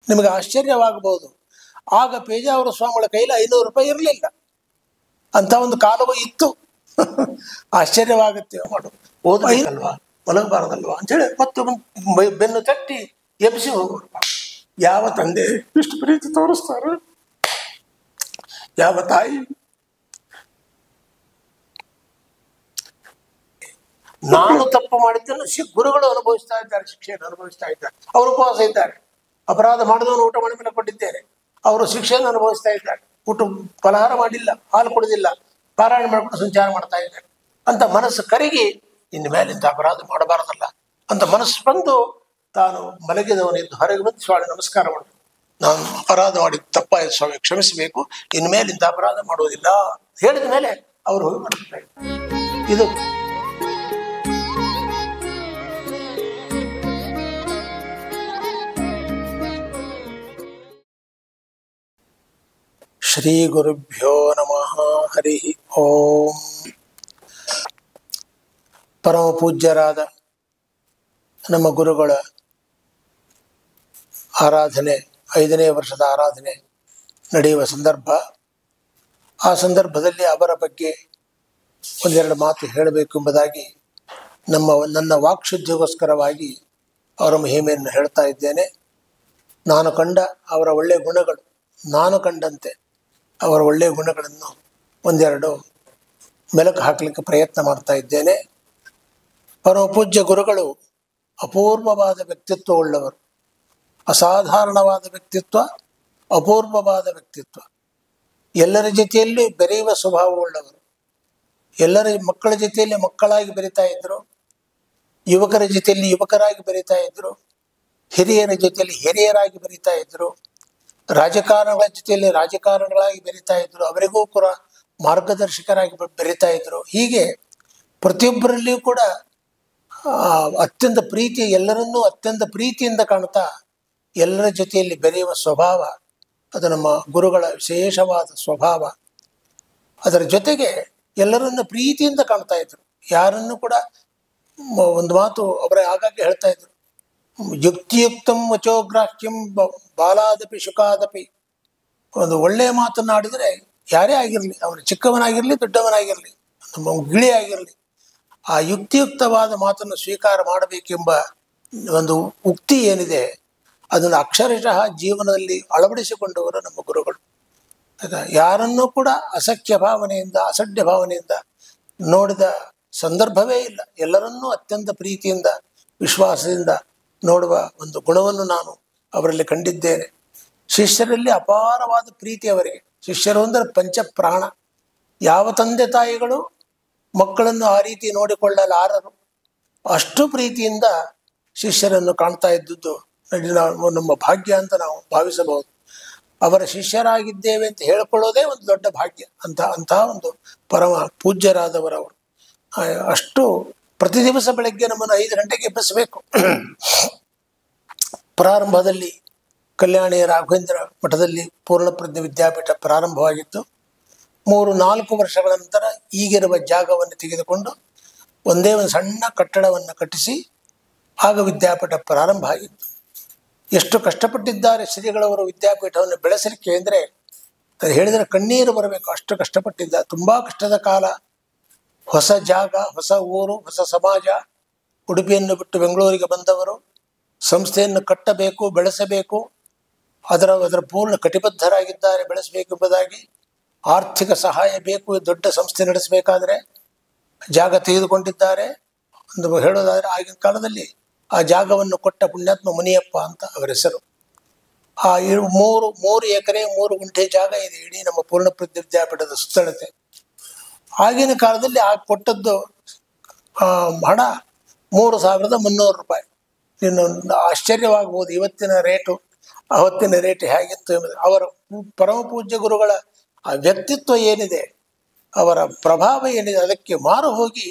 ನಿಮಗೆ ಆಶ್ಚರ್ಯವಾಗಬಹುದು. ಆಗ ಪೇಜಾವರ ಸ್ವಾಮಿಗಳ ಕೈಲಿ 500 ರೂಪಾಯಿ ಇರಲಿಲ್ಲ. ಅಂತ ಒಂದು ಕಾಲವೂ ಇತ್ತು. ಆಶ್ಚರ್ಯವಾಗುತ್ತೆ. ಮಾಡು, ಓದಬೇಕಲ್ವಾ, ಮಲಗಬಾರದಲ್ವಾ ಅಂತೇಳಿ ಮತ್ತೆ ಬೆನ್ನು ತಟ್ಟಿ ಎಬ್ಬಿಸಿ ಹೋಗೋರು. ಯಾವ ತಂದೆ ಇಷ್ಟು ಪ್ರೀತಿ ತೋರಿಸ್ತಾರೆ, ಯಾವ ತಾಯಿ. ನಾನು ತಪ್ಪು ಮಾಡಿದ್ದನ್ನು ಗುರುಗಳು ಅನುಭವಿಸ್ತಾ ಇದ್ದಾರೆ, ಶಿಕ್ಷೆಯನ್ನು ಅನುಭವಿಸ್ತಾ ಇದ್ದಾರೆ. ಅವರು ಉಪವಾಸ ಇದ್ದಾರೆ. ಅಪರಾಧ ಮಾಡಿದವನು ಊಟ ಮಾಡಿ ಮೇಲೆ ಕೊಟ್ಟಿದ್ದೇನೆ, ಅವರು ಶಿಕ್ಷೆಯನ್ನು ಅನುಭವಿಸ್ತಾ ಇದ್ದಾರೆ. ಊಟ ಫಲಹಾರ ಮಾಡಿಲ್ಲ, ಹಾಲು ಕುಡಿದಿಲ್ಲ, ಪಾರಾಯಣ ಮಾಡ್ಕೊಂಡು ಸಂಚಾರ ಮಾಡ್ತಾ ಇದ್ದಾರೆ. ಅಂತ ಮನಸ್ಸು ಕರಗಿ ಇನ್ನು ಮೇಲಿಂದ ಅಪರಾಧ ಮಾಡಬಾರದಲ್ಲ ಅಂತ ಮನಸ್ಸು ಬಂದು ತಾನು ಮಲಗಿದವನಿದ್ದು ಹೊರಗೆ ಬಂದು ಸ್ವಾಮಿ ನಮಸ್ಕಾರ ಮಾಡಬೇಕು. ನಾನು ಅಪರಾಧ ಮಾಡಿ ತಪ್ಪಾಯ್ತು ಸ್ವಾಮಿ, ಕ್ಷಮಿಸಬೇಕು, ಇನ್ನು ಮೇಲಿಂದ ಅಪರಾಧ ಮಾಡುವುದಿಲ್ಲ ಹೇಳಿದ ಮೇಲೆ ಅವರು ಹೋಗಿ ಮಾಡ್ತಾ ಇದ್ದಾರೆ. ಇದು ಶ್ರೀ ಗುರುಭ್ಯೋ ನಮಃ. ಹರಿ ಓಂ. ಪರಮ ಪೂಜ್ಯರಾದ ನಮ್ಮ ಗುರುಗಳ ಆರಾಧನೆ, 5ನೇ ವರ್ಷದ ಆರಾಧನೆ ನಡೆಯುವ ಸಂದರ್ಭ. ಆ ಸಂದರ್ಭದಲ್ಲಿ ಅವರ ಬಗ್ಗೆ ಒಂದೆರಡು ಮಾತು ಹೇಳಬೇಕೆಂಬುದಾಗಿ ನನ್ನ ವಾಕ್ಶುದ್ಧಿಗೋಸ್ಕರವಾಗಿ ಅವರ ಮಹಿಮೆಯನ್ನು ಹೇಳ್ತಾ ಇದ್ದೇನೆ. ನಾನು ಕಂಡ ಅವರ ಒಳ್ಳೆಯ ಗುಣಗಳು, ನಾನು ಕಂಡಂತೆ ಅವರ ಒಳ್ಳೆಯ ಗುಣಗಳನ್ನು ಒಂದೆರಡು ಮೆಲುಕು ಹಾಕಲಿಕ್ಕೆ ಪ್ರಯತ್ನ ಮಾಡ್ತಾ ಇದ್ದೇನೆ. ಪರಮ ಪೂಜ್ಯ ಗುರುಗಳು ಅಪೂರ್ವವಾದ ವ್ಯಕ್ತಿತ್ವವುಳ್ಳವರು. ಅಸಾಧಾರಣವಾದ ವ್ಯಕ್ತಿತ್ವ, ಅಪೂರ್ವವಾದ ವ್ಯಕ್ತಿತ್ವ. ಎಲ್ಲರ ಜೊತೆಯಲ್ಲಿ ಬೆರೆಯುವ ಸ್ವಭಾವವುಳ್ಳವರು. ಎಲ್ಲರ ಮಕ್ಕಳ ಜೊತೆಯಲ್ಲಿ ಮಕ್ಕಳಾಗಿ ಬೆರೀತಾ ಇದ್ದರು, ಯುವಕರ ಜೊತೆಯಲ್ಲಿ ಯುವಕರಾಗಿ ಬೆರೀತಾ ಇದ್ದರು, ಹಿರಿಯರ ಜೊತೆಯಲ್ಲಿ ಹಿರಿಯರಾಗಿ ಬೆರೀತಾ ಇದ್ದರು, ರಾಜಕಾರಣಗಳ ಜೊತೆಯಲ್ಲಿ ರಾಜಕಾರಣಿಗಳಾಗಿ ಬೆರೀತಾ ಇದ್ರು, ಅವರಿಗೂ ಕೂಡ ಮಾರ್ಗದರ್ಶಕರಾಗಿ ಬೆರೀತಾ ಇದ್ರು. ಹೀಗೆ ಪ್ರತಿಯೊಬ್ಬರಲ್ಲಿಯೂ ಕೂಡ ಅತ್ಯಂತ ಪ್ರೀತಿ, ಎಲ್ಲರನ್ನೂ ಅತ್ಯಂತ ಪ್ರೀತಿಯಿಂದ ಕಾಣ್ತಾ ಎಲ್ಲರ ಜೊತೆಯಲ್ಲಿ ಬೆರೆಯುವ ಸ್ವಭಾವ ಅದು ನಮ್ಮ ಗುರುಗಳ ವಿಶೇಷವಾದ ಸ್ವಭಾವ. ಅದರ ಜೊತೆಗೆ ಎಲ್ಲರನ್ನು ಪ್ರೀತಿಯಿಂದ ಕಾಣ್ತಾ ಇದ್ರು. ಯಾರನ್ನು ಕೂಡ ಒಂದು ಮಾತು ಅವರೇ ಆಗಾಗ್ಗೆ ಹೇಳ್ತಾ ಇದ್ರು, ಯುಕ್ತಿಯುಕ್ತಂ ವಚೋಗ್ರಾಹ್ಯಂ ಬಾಲಾದಪಿ ಶುಕಾದಪಿ. ಒಂದು ಒಳ್ಳೆಯ ಮಾತನ್ನು ಆಡಿದರೆ ಯಾರೇ ಆಗಿರಲಿ, ಅವನು ಚಿಕ್ಕವನಾಗಿರಲಿ ದೊಡ್ಡವನಾಗಿರಲಿ, ನಮ್ಮ ಗಿಳಿ ಆಗಿರಲಿ, ಆ ಯುಕ್ತಿಯುಕ್ತವಾದ ಮಾತನ್ನು ಸ್ವೀಕಾರ ಮಾಡಬೇಕೆಂಬ ಒಂದು ಉಕ್ತಿ ಏನಿದೆ ಅದನ್ನು ಅಕ್ಷರಶಃ ಜೀವನದಲ್ಲಿ ಅಳವಡಿಸಿಕೊಂಡವರು ನಮ್ಮ ಗುರುಗಳು. ಯಾರನ್ನೂ ಕೂಡ ಅಸಖ್ಯ ಭಾವನೆಯಿಂದ, ಅಸಡ್ಡ ಭಾವನೆಯಿಂದ ನೋಡಿದ ಸಂದರ್ಭವೇ ಇಲ್ಲ. ಎಲ್ಲರನ್ನೂ ಅತ್ಯಂತ ಪ್ರೀತಿಯಿಂದ, ವಿಶ್ವಾಸದಿಂದ ನೋಡುವ ಒಂದು ಗುಣವನ್ನು ನಾನು ಅವರಲ್ಲಿ ಕಂಡಿದ್ದೇನೆ. ಶಿಷ್ಯರಲ್ಲಿ ಅಪಾರವಾದ ಪ್ರೀತಿ ಅವರಿಗೆ. ಶಿಷ್ಯರು ಅಂದರೆ ಪಂಚಪ್ರಾಣ. ಯಾವ ತಂದೆ ತಾಯಿಗಳು ಮಕ್ಕಳನ್ನು ಆ ರೀತಿ ನೋಡಿಕೊಳ್ಳಲಾರರು. ಅಷ್ಟು ಪ್ರೀತಿಯಿಂದ ಶಿಷ್ಯರನ್ನು ಕಾಣ್ತಾ ಇದ್ದದ್ದು ನಮ್ಮ ಭಾಗ್ಯ ಅಂತ ನಾವು ಭಾವಿಸಬಹುದು. ಅವರ ಶಿಷ್ಯರಾಗಿದ್ದೇವೆ ಅಂತ ಹೇಳಿಕೊಳ್ಳೋದೇ ಒಂದು ದೊಡ್ಡ ಭಾಗ್ಯ. ಅಂತಹ ಒಂದು ಪರಮ ಪೂಜ್ಯರಾದವರವರು. ಅಷ್ಟು ಪ್ರತಿ ದಿವಸ ಬೆಳಗ್ಗೆ ನಮ್ಮನ್ನು 5 ಗಂಟೆಗೆ ಎಬ್ಬಿಸಬೇಕು. ಪ್ರಾರಂಭದಲ್ಲಿ ಕಲ್ಯಾಣಿ ರಾಘವೇಂದ್ರ ಮಠದಲ್ಲಿ ಪೂರ್ಣಪ್ರಜ್ಞ ವಿದ್ಯಾಪೀಠ ಪ್ರಾರಂಭವಾಗಿತ್ತು. 3-4 ವರ್ಷಗಳ ನಂತರ ಈಗಿರುವ ಜಾಗವನ್ನು ತೆಗೆದುಕೊಂಡು ಒಂದೇ ಒಂದು ಸಣ್ಣ ಕಟ್ಟಡವನ್ನು ಕಟ್ಟಿಸಿ ಆಗ ವಿದ್ಯಾಪೀಠ ಪ್ರಾರಂಭ ಆಗಿತ್ತು. ಎಷ್ಟು ಕಷ್ಟಪಟ್ಟಿದ್ದಾರೆ ಶ್ರೀಗಳವರು ವಿದ್ಯಾಪೀಠವನ್ನು ಬೆಳೆಸಲಿಕ್ಕೆ ಅಂದರೆ ಅದು ಹೇಳಿದರೆ ಕಣ್ಣೀರು ಬರಬೇಕು, ಅಷ್ಟು ಕಷ್ಟಪಟ್ಟಿದ್ದ. ತುಂಬ ಕಷ್ಟದ ಕಾಲ. ಹೊಸ ಜಾಗ, ಹೊಸ ಊರು, ಹೊಸ ಸಮಾಜ. ಉಡುಪಿಯನ್ನು ಬಿಟ್ಟು ಬೆಂಗಳೂರಿಗೆ ಬಂದವರು ಸಂಸ್ಥೆಯನ್ನು ಕಟ್ಟಬೇಕು, ಬೆಳೆಸಬೇಕು, ಅದರ ಪೂರ್ಣ ಕಟಿಬದ್ಧರಾಗಿದ್ದಾರೆ ಬೆಳೆಸಬೇಕೆಂಬುದಾಗಿ. ಆರ್ಥಿಕ ಸಹಾಯ ಬೇಕು, ದೊಡ್ಡ ಸಂಸ್ಥೆ ನಡೆಸಬೇಕಾದ್ರೆ ಜಾಗ ತೆಗೆದುಕೊಂಡಿದ್ದಾರೆ. ಒಂದು ಹೇಳೋದಾದರೆ ಆಗಿನ ಕಾಲದಲ್ಲಿ ಆ ಜಾಗವನ್ನು ಕೊಟ್ಟ ಪುಣ್ಯಾತ್ಮ ಮುನಿಯಪ್ಪ ಅಂತ ಅವರ ಹೆಸರು. ಆ 3 ಎಕರೆ 3 ಗುಂಟೆ ಜಾಗ ಇದೆ ಇಡೀ ನಮ್ಮ ಪೂರ್ಣಪ್ರಜ್ಞ ವಿದ್ಯಾಪೀಠದ ಸುತ್ತಳತೆ. ಆಗಿನ ಕಾಲದಲ್ಲಿ ಆ ಕೊಟ್ಟದ್ದು ಹಣ 3,300 ರೂಪಾಯಿ. ಇನ್ನು ಆಶ್ಚರ್ಯವಾಗಬಹುದು ಇವತ್ತಿನ ರೇಟು, ಅವತ್ತಿನ ರೇಟ್ ಹೇಗಿತ್ತು ಎಂಬುದು. ಅವರ ಪರಮ ಪೂಜ್ಯ ಗುರುಗಳ ಆ ವ್ಯಕ್ತಿತ್ವ ಏನಿದೆ, ಅವರ ಪ್ರಭಾವ ಏನಿದೆ, ಅದಕ್ಕೆ ಮಾರು ಹೋಗಿ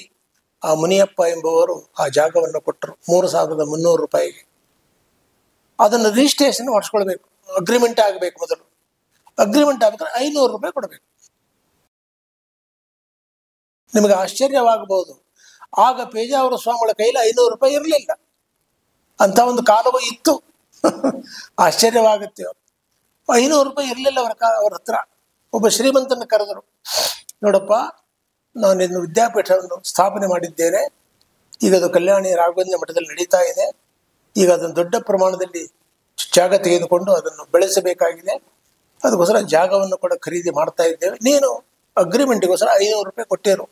ಆ ಮುನಿಯಪ್ಪ ಎಂಬುವರು ಆ ಜಾಗವನ್ನು ಕೊಟ್ಟರು 3,300 ರೂಪಾಯಿಗೆ. ಅದನ್ನು ರಿಜಿಸ್ಟ್ರೇಷನ್ ಮಾಡಿಸ್ಕೊಳ್ಬೇಕು, ಅಗ್ರಿಮೆಂಟ್ ಆಗಬೇಕು. ಮೊದಲು ಅಗ್ರಿಮೆಂಟ್ ಆಗಬೇಕಾದ್ರೆ 500 ರೂಪಾಯಿ ಕೊಡಬೇಕು. ನಿಮಗೆ ಆಶ್ಚರ್ಯವಾಗಬಹುದು. ಆಗ ಪೇಜಾವರ ಸ್ವಾಮಿಗಳ ಕೈಲಿ 500 ರೂಪಾಯಿ ಇರಲಿಲ್ಲ. ಅಂಥ ಒಂದು ಕಾಲವೂ ಇತ್ತು. ಆಶ್ಚರ್ಯವಾಗುತ್ತೆ. 500 ರೂಪಾಯಿ ಇರಲಿಲ್ಲ ಅವ್ರ ಹತ್ರ. ಒಬ್ಬ ಶ್ರೀಮಂತನ ಕರೆದರು, ನೋಡಪ್ಪ, ನಾನು ಇನ್ನು ವಿದ್ಯಾಪೀಠವನ್ನು ಸ್ಥಾಪನೆ ಮಾಡಿದ್ದೇನೆ, ಈಗ ಅದು ಕಲ್ಯಾಣಿ ರಾಘವೇಂದ್ರ ಮಠದಲ್ಲಿ ನಡೀತಾ ಇದೆ. ಈಗ ಅದನ್ನು ದೊಡ್ಡ ಪ್ರಮಾಣದಲ್ಲಿ ಜಾಗ ತೆಗೆದುಕೊಂಡು ಅದನ್ನು ಬೆಳೆಸಬೇಕಾಗಿದೆ. ಅದಕ್ಕೋಸ್ಕರ ಜಾಗವನ್ನು ಕೂಡ ಖರೀದಿ ಮಾಡ್ತಾ ಇದ್ದೇವೆ. ನೀನು ಅಗ್ರಿಮೆಂಟಿಗೋಸ್ಕರ 500 ರೂಪಾಯಿ ಕೊಟ್ಟಿರು,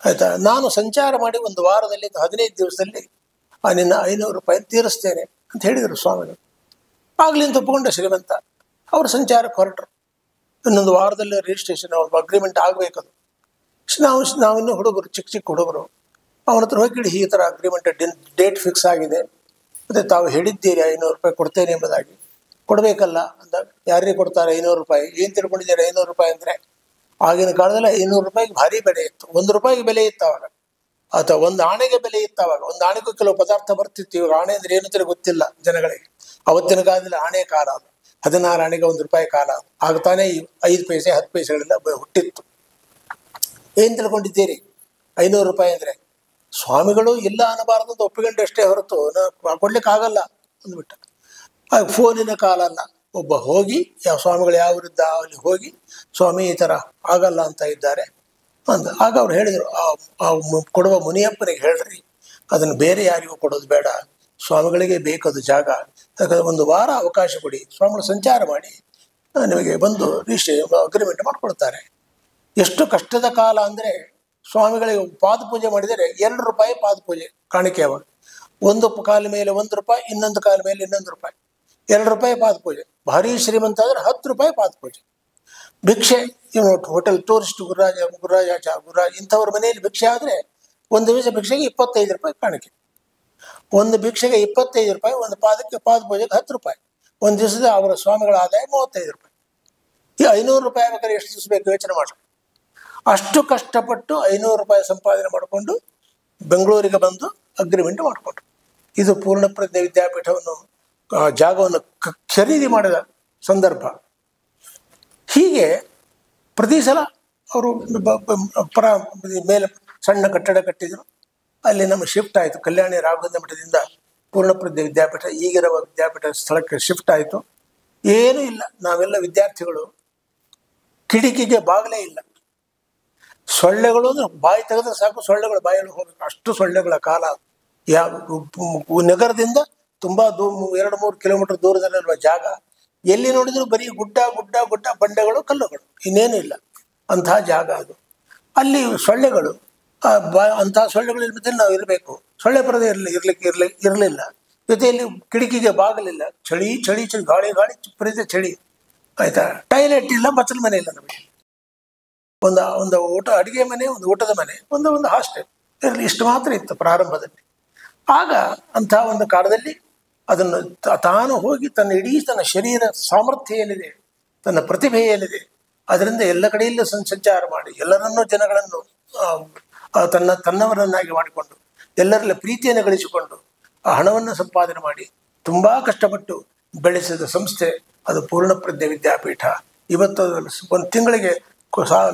ಆಯಿತಾ? ನಾನು ಸಂಚಾರ ಮಾಡಿ ಒಂದು ವಾರದಲ್ಲಿ 15 ದಿವಸದಲ್ಲಿ ನಿನ್ನ 500 ರೂಪಾಯಿ ತೀರಿಸ್ತೇನೆ ಅಂತ ಹೇಳಿದರು ಸ್ವಾಮಿಗಳು. ಆಗ್ಲಿಂದ ಒಪ್ಪಿಕೊಂಡ ಶ್ರೀಮಂತ. ಅವರು ಸಂಚಾರಕ್ಕೆ ಹೊರಟರು. ಇನ್ನೊಂದು ವಾರದಲ್ಲಿ ರಿಜಿಸ್ಟ್ರೇಷನ್ ಅಗ್ರಿಮೆಂಟ್ ಆಗಬೇಕದು. ನಾವಿನ್ನೂ ಹುಡುಗರು, ಚಿಕ್ಕ ಚಿಕ್ಕ ಹುಡುಗರು. ಅವನ ಹತ್ರ ಹೋಗಿ, ಈ ಥರ ಅಗ್ರಿಮೆಂಟ್ ಡೇಟ್ ಫಿಕ್ಸ್ ಆಗಿದೆ, ಮತ್ತು ತಾವು ಹೇಳಿದ್ದೀರಿ 500 ರೂಪಾಯಿ ಕೊಡ್ತೇನೆ ಎಂಬುದಾಗಿ. ಕೊಡಬೇಕಲ್ಲ ಅಂದಾಗ, ಯಾರಿಗೆ ಕೊಡ್ತಾರೆ 500 ರೂಪಾಯಿ? ಏನು ತಿಳ್ಕೊಂಡಿದ್ದಾರೆ 500 ರೂಪಾಯಿ ಅಂದರೆ? ಆಗಿನ ಕಾಲದಲ್ಲಿ 500 ರೂಪಾಯಿಗೆ ಭಾರಿ ಬೆಲೆ ಇತ್ತು. 1 ರೂಪಾಯಿಗೆ ಬೆಲೆ ಇತ್ತು ಅವಾಗ, ಅಥವಾ ಒಂದು ಆಣೆಗೆ ಬೆಲೆ ಇತ್ತು ಅವಾಗ. ಒಂದು ಆಣೆಗೂ ಕೆಲವು ಪದಾರ್ಥ ಬರ್ತಿತ್ತು. ಇವಾಗ ಆಣೆ ಅಂದರೆ ಏನು ಅಂತ ಗೊತ್ತಿಲ್ಲ ಜನಗಳಿಗೆ. ಅವತ್ತಿನ ಕಾಲದಲ್ಲಿ ಆಣೆ ಕಾಲ ಅದು. 16 ಆಣೆಗೆ 1 ರೂಪಾಯಿ ಕಾಲ ಅದು. ಆಗ್ತಾನೆ 5 ಪೈಸೆ 10 ಪೈಸೆಗಳೆಲ್ಲ ಹುಟ್ಟಿತ್ತು. ಏನು ತಿಳ್ಕೊಂಡಿದ್ದೀರಿ 500 ರೂಪಾಯಿ ಅಂದರೆ? ಸ್ವಾಮಿಗಳು ಇಲ್ಲ ಅನ್ನಬಾರ್ದು ಅಂತ ಒಪ್ಪಿಕೊಂಡು ಅಷ್ಟೇ ಹೊರತು ಕೊಡ್ಲಿಕ್ಕಾಗಲ್ಲ ಅಂದ್ಬಿಟ್ಟ. ಫೋನಿನ ಕಾಲ ಅಲ್ಲ. ಒಬ್ಬ ಹೋಗಿ, ಯಾವ ಸ್ವಾಮಿಗಳು ಯಾವರಿದ್ದ ಅಲ್ಲಿ ಹೋಗಿ, ಸ್ವಾಮಿ ಈ ಥರ ಆಗಲ್ಲ ಅಂತ ಇದ್ದಾರೆ ಅಂದ. ಆಗ ಅವ್ರು ಹೇಳಿದರು, ಕೊಡುವ ಮುನಿಯಪ್ಪನಿಗೆ ಹೇಳ್ರಿ, ಅದನ್ನು ಬೇರೆ ಯಾರಿಗೂ ಕೊಡೋದು ಬೇಡ, ಸ್ವಾಮಿಗಳಿಗೆ ಬೇಕದು ಜಾಗ. ಯಾಕಂದರೆ 1 ವಾರ ಅವಕಾಶ ಕೊಡಿ, ಸ್ವಾಮಿಗಳು ಸಂಚಾರ ಮಾಡಿ ನಿಮಗೆ ಬಂದು ಅಗ್ರಿಮೆಂಟ್ ಮಾಡಿಕೊಡ್ತಾರೆ. ಎಷ್ಟು ಕಷ್ಟದ ಕಾಲ ಅಂದರೆ, ಸ್ವಾಮಿಗಳಿಗೆ ಪಾದಪೂಜೆ ಮಾಡಿದರೆ 2 ರೂಪಾಯಿ ಪಾದಪೂಜೆ ಕಾಣಿಕೆ. ಅವಾಗ ಒಂದು ಕಾಲ ಮೇಲೆ 1 ರೂಪಾಯಿ, ಇನ್ನೊಂದು ಕಾಲ ಮೇಲೆ 2 ರೂಪಾಯಿ, 2 ರೂಪಾಯಿ ಪಾದಪೂಜೆ. ಭಾರಿ ಶ್ರೀಮಂತ ಆದರೆ 10 ರೂಪಾಯಿ ಪಾದಪೂಜೆ. ಭಿಕ್ಷೆ, ಹೋಟೆಲ್ ಟೂರಿಸ್ಟ್ ಗುರುರಾಜ ಇಂಥವ್ರ ಮನೆಯಲ್ಲಿ ಭಿಕ್ಷೆ ಆದರೆ ಒಂದು ದಿವಸ ಭಿಕ್ಷೆಗೆ 25 ರೂಪಾಯಿ ಕಾಣಿಕೆ. ಒಂದು ಭಿಕ್ಷೆಗೆ 25 ರೂಪಾಯಿ, ಒಂದು ಪಾದಪೂಜೆಗೆ 10 ರೂಪಾಯಿ. ಒಂದು ದಿವಸದ ಅವರ ಸ್ವಾಮಿಗಳ ಆದಾಯ 35 ರೂಪಾಯಿ. ಈ 500 ರೂಪಾಯಿ ಬೇಕಾದ್ರೆ ಎಷ್ಟು ದಿವಸ ಬೇಕು ಯೋಚನೆ ಮಾಡಿ. ಅಷ್ಟು ಕಷ್ಟಪಟ್ಟು 500 ರೂಪಾಯಿ ಸಂಪಾದನೆ ಮಾಡಿಕೊಂಡು ಬೆಂಗಳೂರಿಗೆ ಬಂದು ಅಗ್ರಿಮೆಂಟ್ ಮಾಡಿಕೊಂಡ್ರು. ಇದು ಪೂರ್ಣಪ್ರಜ್ಞೆ ವಿದ್ಯಾಪೀಠವನ್ನು ಜಾಗವನ್ನು ಖರೀದಿ ಮಾಡಿದ ಸಂದರ್ಭ. ಹೀಗೆ ಪ್ರತಿ ಸಲ ಅವರು ಮೇಲೆ ಸಣ್ಣ ಕಟ್ಟಡ ಕಟ್ಟಿದರು. ಅಲ್ಲಿ ನಮ್ಮ ಶಿಫ್ಟ್ ಆಯಿತು. ಕಲ್ಯಾಣಿ ರಾಘವೇಂದ್ರ ಮಠದಿಂದ ಪೂರ್ಣಪ್ರಜ್ಞೆ ವಿದ್ಯಾಪೀಠ, ಈಗಿರುವ ವಿದ್ಯಾಪೀಠ ಸ್ಥಳಕ್ಕೆ ಶಿಫ್ಟ್ ಆಯಿತು. ಏನೂ ಇಲ್ಲ, ನಾವೆಲ್ಲ ವಿದ್ಯಾರ್ಥಿಗಳು. ಕಿಟಕಿಗೆ ಬಾಗಿಲೇ ಇಲ್ಲ. ಸೊಳ್ಳೆಗಳು ಅಂದರೆ ಬಾಯಿ ತೆಗೆದ್ರೆ ಸಾಕು, ಸೊಳ್ಳೆಗಳು ಬಾಯಲ್ಲಿ ಹೋಗಬೇಕು, ಅಷ್ಟು ಸೊಳ್ಳೆಗಳ ಕಾಲ. ನಗರದಿಂದ ತುಂಬ 2-3 ಕಿಲೋಮೀಟರ್ ದೂರದಲ್ಲಿರುವ ಜಾಗ. ಎಲ್ಲಿ ನೋಡಿದ್ರು ಬರೀ ಗುಡ್ಡ ಗುಡ್ಡ ಗುಡ್ಡ, ಬಂಡೆಗಳು, ಕಲ್ಲುಗಳು, ಇನ್ನೇನು ಇಲ್ಲ. ಅಂತಹ ಜಾಗ ಅದು. ಅಲ್ಲಿ ಸೊಳ್ಳೆಗಳು, ಅಂತಹ ಸೊಳ್ಳೆಗಳು ಇಲ್ಲದೆ ನಾವು ಇರಬೇಕು. ಸೊಳ್ಳೆ ಪರದೆ ಇರಲಿಲ್ಲ. ಜೊತೆಯಲ್ಲಿ ಕಿಟಕಿಗೆ ಬಾಗಲಿಲ್ಲ. ಚಳಿ ಚಳಿ ಚಳಿ, ಗಾಳಿ ಗಾಳಿ, ವಿಪರೀತ ಚಳಿ, ಆಯಿತಾ? ಟಾಯ್ಲೆಟ್ ಇಲ್ಲ, ಬಚ್ಚಲ ಮನೆ ಇಲ್ಲ ನಮಗೆ. ಒಂದು ಊಟ, ಅಡುಗೆ ಮನೆ, ಒಂದು ಊಟದ ಮನೆ, ಒಂದು ಹಾಸ್ಟೆಲ್ ಇರಲಿ, ಇಷ್ಟು ಮಾತ್ರ ಇತ್ತು ಪ್ರಾರಂಭದಲ್ಲಿ. ಆಗ ಅಂತಹ ಒಂದು ಕಾಲದಲ್ಲಿ ಅದನ್ನು ತಾನು ಹೋಗಿ ತನ್ನ ಶರೀರ ಸಾಮರ್ಥ್ಯ ಏನಿದೆ, ತನ್ನ ಪ್ರತಿಭೆ ಏನಿದೆ, ಅದರಿಂದ ಎಲ್ಲ ಕಡೆಯಲ್ಲೂ ಸಂಚಾರ ಮಾಡಿ ಎಲ್ಲರನ್ನೂ ಜನಗಳನ್ನು ತನ್ನವರನ್ನಾಗಿ ಮಾಡಿಕೊಂಡು ಎಲ್ಲರಲ್ಲಿ ಪ್ರೀತಿಯನ್ನು ಗಳಿಸಿಕೊಂಡು ಆ ಹಣವನ್ನು ಸಂಪಾದನೆ ಮಾಡಿ ತುಂಬ ಕಷ್ಟಪಟ್ಟು ಬೆಳೆಸಿದ ಸಂಸ್ಥೆ ಅದು ಪೂರ್ಣಪ್ರಜ್ಞೆ ವಿದ್ಯಾಪೀಠ. ಇವತ್ತು ಒಂದು ತಿಂಗಳಿಗೆ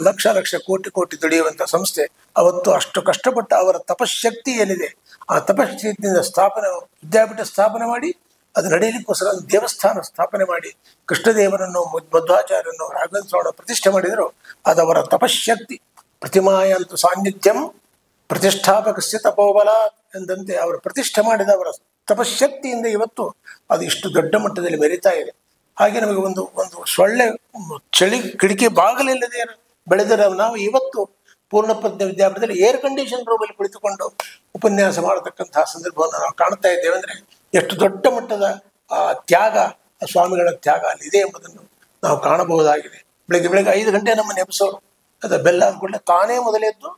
ಲಕ್ಷ ಕೋಟಿ ದುಡಿಯುವಂಥ ಸಂಸ್ಥೆ. ಅವತ್ತು ಅಷ್ಟು ಕಷ್ಟಪಟ್ಟು ಅವರ ತಪಶಕ್ತಿ ಏನಿದೆ, ಆ ತಪಶಕ್ತಿಯಿಂದ ವಿದ್ಯಾಪೀಠ ಸ್ಥಾಪನೆ ಮಾಡಿ ಅದು ನಡೆಯಲಿಕ್ಕೋಸ್ಕರ ದೇವಸ್ಥಾನ ಸ್ಥಾಪನೆ ಮಾಡಿ ಕೃಷ್ಣದೇವರನ್ನು, ಮಧ್ವಾಚಾರ್ಯರನ್ನು, ರಾಘವೇಂದ್ರ ಸ್ವಾಮಿಯನ್ನು ಪ್ರತಿಷ್ಠೆ ಮಾಡಿದರು. ಅದು ಅವರ ತಪಶಕ್ತಿ. ಪ್ರತಿಮಾಯಾಂತು ಸಾನ್ನಿಧ್ಯಂ ಪ್ರತಿಷ್ಠಾಪಕಸ್ಯ ತಪೋಬಲ ಎಂದಂತೆ ಅವರು ಪ್ರತಿಷ್ಠೆ ಮಾಡಿದ ಅವರ ತಪಶಕ್ತಿಯಿಂದ ಇವತ್ತು ಅದು ಇಷ್ಟು ದೊಡ್ಡ ಮಟ್ಟದಲ್ಲಿ ಮೆರೀತಾ ಇದೆ. ಹಾಗೆ ನಮಗೆ ಒಂದು ಸೊಳ್ಳೆ ಚಳಿ ಕಿಟಕಿ ಬಾಗಿಲಿಲ್ಲದೆ ಬೆಳೆದರೆ ನಾವು ಇವತ್ತು ಪೂರ್ಣಪ್ರಜ್ಞೆ ವಿದ್ಯಾಪೀಠದಲ್ಲಿ ಏರ್ ಕಂಡೀಷನ್ ರೂಮಲ್ಲಿ ಕುಳಿತುಕೊಂಡು ಉಪನ್ಯಾಸ ಮಾಡತಕ್ಕಂತಹ ಸಂದರ್ಭವನ್ನು ನಾವು ಕಾಣ್ತಾ ಇದ್ದೇವೆ. ಅಂದರೆ ಎಷ್ಟು ದೊಡ್ಡ ಮಟ್ಟದ ತ್ಯಾಗ, ಸ್ವಾಮಿಗಳ ತ್ಯಾಗ ಅಲ್ಲಿದೆ ಎಂಬುದನ್ನು ನಾವು ಕಾಣಬಹುದಾಗಿದೆ. ಬೆಳಗ್ಗೆ 5 ಗಂಟೆ ನಮ್ಮನ್ನು ಎಬ್ಸೋರು. ಅದು ಬೆಲ್ಲ ಆದ ಕೂಡಲೇ ತಾನೇ ಮೊದಲೆದ್ದು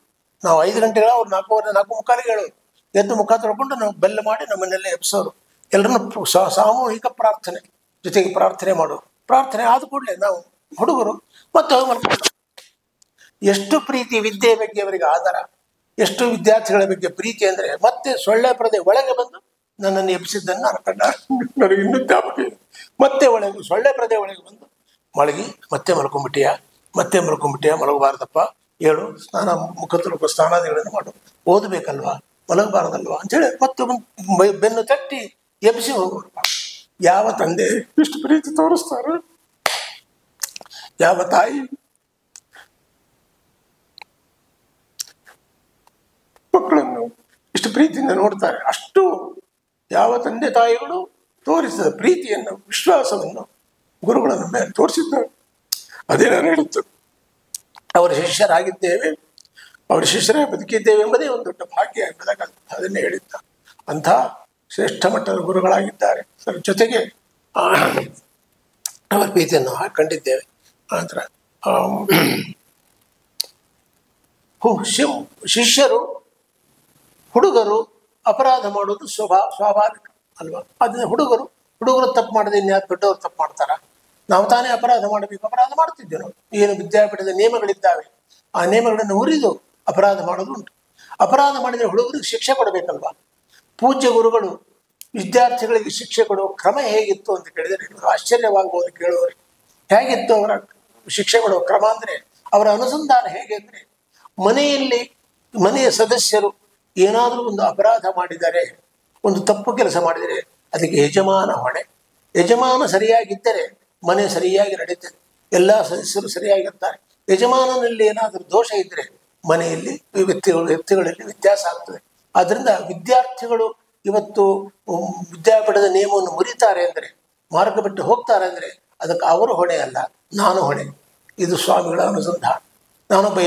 ನಾವು 5 ಗಂಟೆಗಳ ಅವ್ರು 4:45 ಹೇಳೋರು. ಎದ್ದು ಮುಖ ತೊಳ್ಕೊಂಡು ನಾವು ಬೆಲ್ಲ ಮಾಡಿ ನಮ್ಮನ್ನೆಲ್ಲ ಎಬ್ಸೋರು. ಎಲ್ಲರನ್ನು ಸಾಮೂಹಿಕ ಪ್ರಾರ್ಥನೆ ಜೊತೆಗೆ ಪ್ರಾರ್ಥನೆ ಮಾಡೋರು. ಪ್ರಾರ್ಥನೆ ಆದ ಕೂಡಲೇ ನಾವು ಹುಡುಗರು ಮತ್ತೆ ಹೋಗಿ ಮಲ್ಕೊಂಡು. ಎಷ್ಟು ಪ್ರೀತಿ ವಿದ್ಯೆಯ ಬಗ್ಗೆ ಅವರಿಗೆ ಆಧಾರ, ಎಷ್ಟು ವಿದ್ಯಾರ್ಥಿಗಳ ಬಗ್ಗೆ ಪ್ರೀತಿ ಅಂದರೆ ಮತ್ತೆ ಸೊಳ್ಳೆ ಪರದೆ ಒಳಗೆ ಬಂದು ನನ್ನನ್ನು ಎಬ್ಬಿಸಿದ್ದನ್ನು ನನಗೆ ಇನ್ನೂ ಜ್ಞಾಪಕ ಇದೆ. ಮತ್ತೆ ಸೊಳ್ಳೆ ಪರದೆ ಒಳಗೆ ಬಂದು ಮಲಗಿ ಮತ್ತೆ ಮಲ್ಕೊಂಡ್ಬಿಟ್ಟಿಯಾ ಮಲಗಬಾರ್ದಪ್ಪ, ಹೇಳು, ಮುಖ ತೊಳಕ ಸ್ನಾನಾದಿಗಳನ್ನು ಮಾಡು, ಓದಬೇಕಲ್ವಾ, ಮಲಗಬಾರ್ದಲ್ವಾ ಅಂಥೇಳಿ ಮತ್ತೆ ಬೆನ್ನು ತಟ್ಟಿ ಎಬ್ಬಿಸಿ ಹೋಗೋರು. ಯಾವ ತಂದೆ ಇಷ್ಟು ಪ್ರೀತಿ ತೋರಿಸ್ತಾರೆ, ಯಾವ ತಾಯಿ ಮಕ್ಕಳನ್ನು ಇಷ್ಟು ಪ್ರೀತಿಯಿಂದ ನೋಡ್ತಾರೆ, ಅಷ್ಟು ಯಾವ ತಂದೆ ತಾಯಿಗಳು ತೋರಿಸಿದ ಪ್ರೀತಿಯನ್ನು, ವಿಶ್ವಾಸವನ್ನು ಗುರುಗಳನ್ನು ಮೇಲೆ ತೋರಿಸಿದ್ದಾರೆ. ಅದೇ ನಾನು ಹೇಳುತ್ತೆ, ಅವರ ಶಿಷ್ಯರಾಗಿದ್ದೇವೆ, ಅವರ ಶಿಷ್ಯರೇ ಬದುಕಿದ್ದೇವೆ ಎಂಬುದೇ ಒಂದು ದೊಡ್ಡ ಭಾಗ್ಯ ಎಂಬುದಾಗಿ ಅದನ್ನೇ ಹೇಳಿದ್ದ. ಅಂಥ ಶ್ರೇಷ್ಠ ಮಟ್ಟದ ಗುರುಗಳಾಗಿದ್ದಾರೆ. ಅದರ ಜೊತೆಗೆ ಅವರ ಪ್ರೀತಿಯನ್ನು ಕಂಡಿದ್ದೇವೆ. ನಂತರ ಶಿಷ್ಯರು, ಹುಡುಗರು ಅಪರಾಧ ಮಾಡೋದು ಸ್ವಾಭಾವಿಕ ಅಲ್ವಾ? ಅದನ್ನ ಹುಡುಗರು ತಪ್ಪು ಮಾಡದೆ ಇನ್ಯಾರು ದೊಡ್ಡವರು ತಪ್ಪು ಮಾಡ್ತಾರ? ನಾವು ತಾನೇ ಅಪರಾಧ ಮಾಡಬೇಕು. ಅಪರಾಧ ಮಾಡ್ತಿದ್ದೇವೆ ನಾವು. ಏನು ವಿದ್ಯಾಪೀಠದ ನಿಯಮಗಳಿದ್ದಾವೆ, ಆ ನಿಯಮಗಳನ್ನು ಮುರಿದು ಅಪರಾಧ ಮಾಡೋದು ಉಂಟು. ಅಪರಾಧ ಮಾಡಿದರೆ ಹುಡುಗರಿಗೆ ಶಿಕ್ಷೆ ಕೊಡಬೇಕಲ್ವಾ? ಪೂಜ್ಯ ಗುರುಗಳು ವಿದ್ಯಾರ್ಥಿಗಳಿಗೆ ಶಿಕ್ಷೆ ಕೊಡುವ ಕ್ರಮ ಹೇಗಿತ್ತು ಅಂತ ಕೇಳಿದರೆ ಆಶ್ಚರ್ಯವಾಗಬಹುದು ಕೇಳುವವರಿಗೆ. ಹೇಗಿತ್ತು ಅವರ ಶಿಕ್ಷೆ ಕೊಡುವ ಕ್ರಮ ಅಂದರೆ, ಅವರ ಅನುಸಂಧಾನ ಹೇಗೆ ಅಂದರೆ, ಮನೆಯ ಸದಸ್ಯರು ಏನಾದರೂ ಒಂದು ಅಪರಾಧ ಮಾಡಿದರೆ, ಒಂದು ತಪ್ಪು ಕೆಲಸ ಮಾಡಿದರೆ ಅದಕ್ಕೆ ಯಜಮಾನ ಹೊಣೆ. ಯಜಮಾನ ಸರಿಯಾಗಿದ್ದರೆ ಮನೆ ಸರಿಯಾಗಿ ನಡೀತದೆ, ಎಲ್ಲ ಸದಸ್ಯರು ಸರಿಯಾಗಿರ್ತಾರೆ. ಯಜಮಾನನಲ್ಲಿ ಏನಾದರೂ ದೋಷ ಇದ್ದರೆ ಮನೆಯಲ್ಲಿ ವ್ಯಕ್ತಿಗಳಲ್ಲಿ ವ್ಯತ್ಯಾಸ ಆಗ್ತದೆ. ಆದ್ದರಿಂದ ವಿದ್ಯಾರ್ಥಿಗಳು ಇವತ್ತು ವಿದ್ಯಾಪೀಠದ ನಿಯಮವನ್ನು ಮುರಿತಾರೆ ಅಂದರೆ, ಮಾರ್ಗ ಬಿಟ್ಟು ಹೋಗ್ತಾರೆ ಅಂದರೆ ಅದಕ್ಕೆ ಅವರು ಹೊಣೆ ಅಲ್ಲ, ನಾನು ಹೊಣೆ. ಇದು ಸ್ವಾಮಿಗಳ ಅನುಸಂಧಾನ. ನಾನೊಬ್ಬ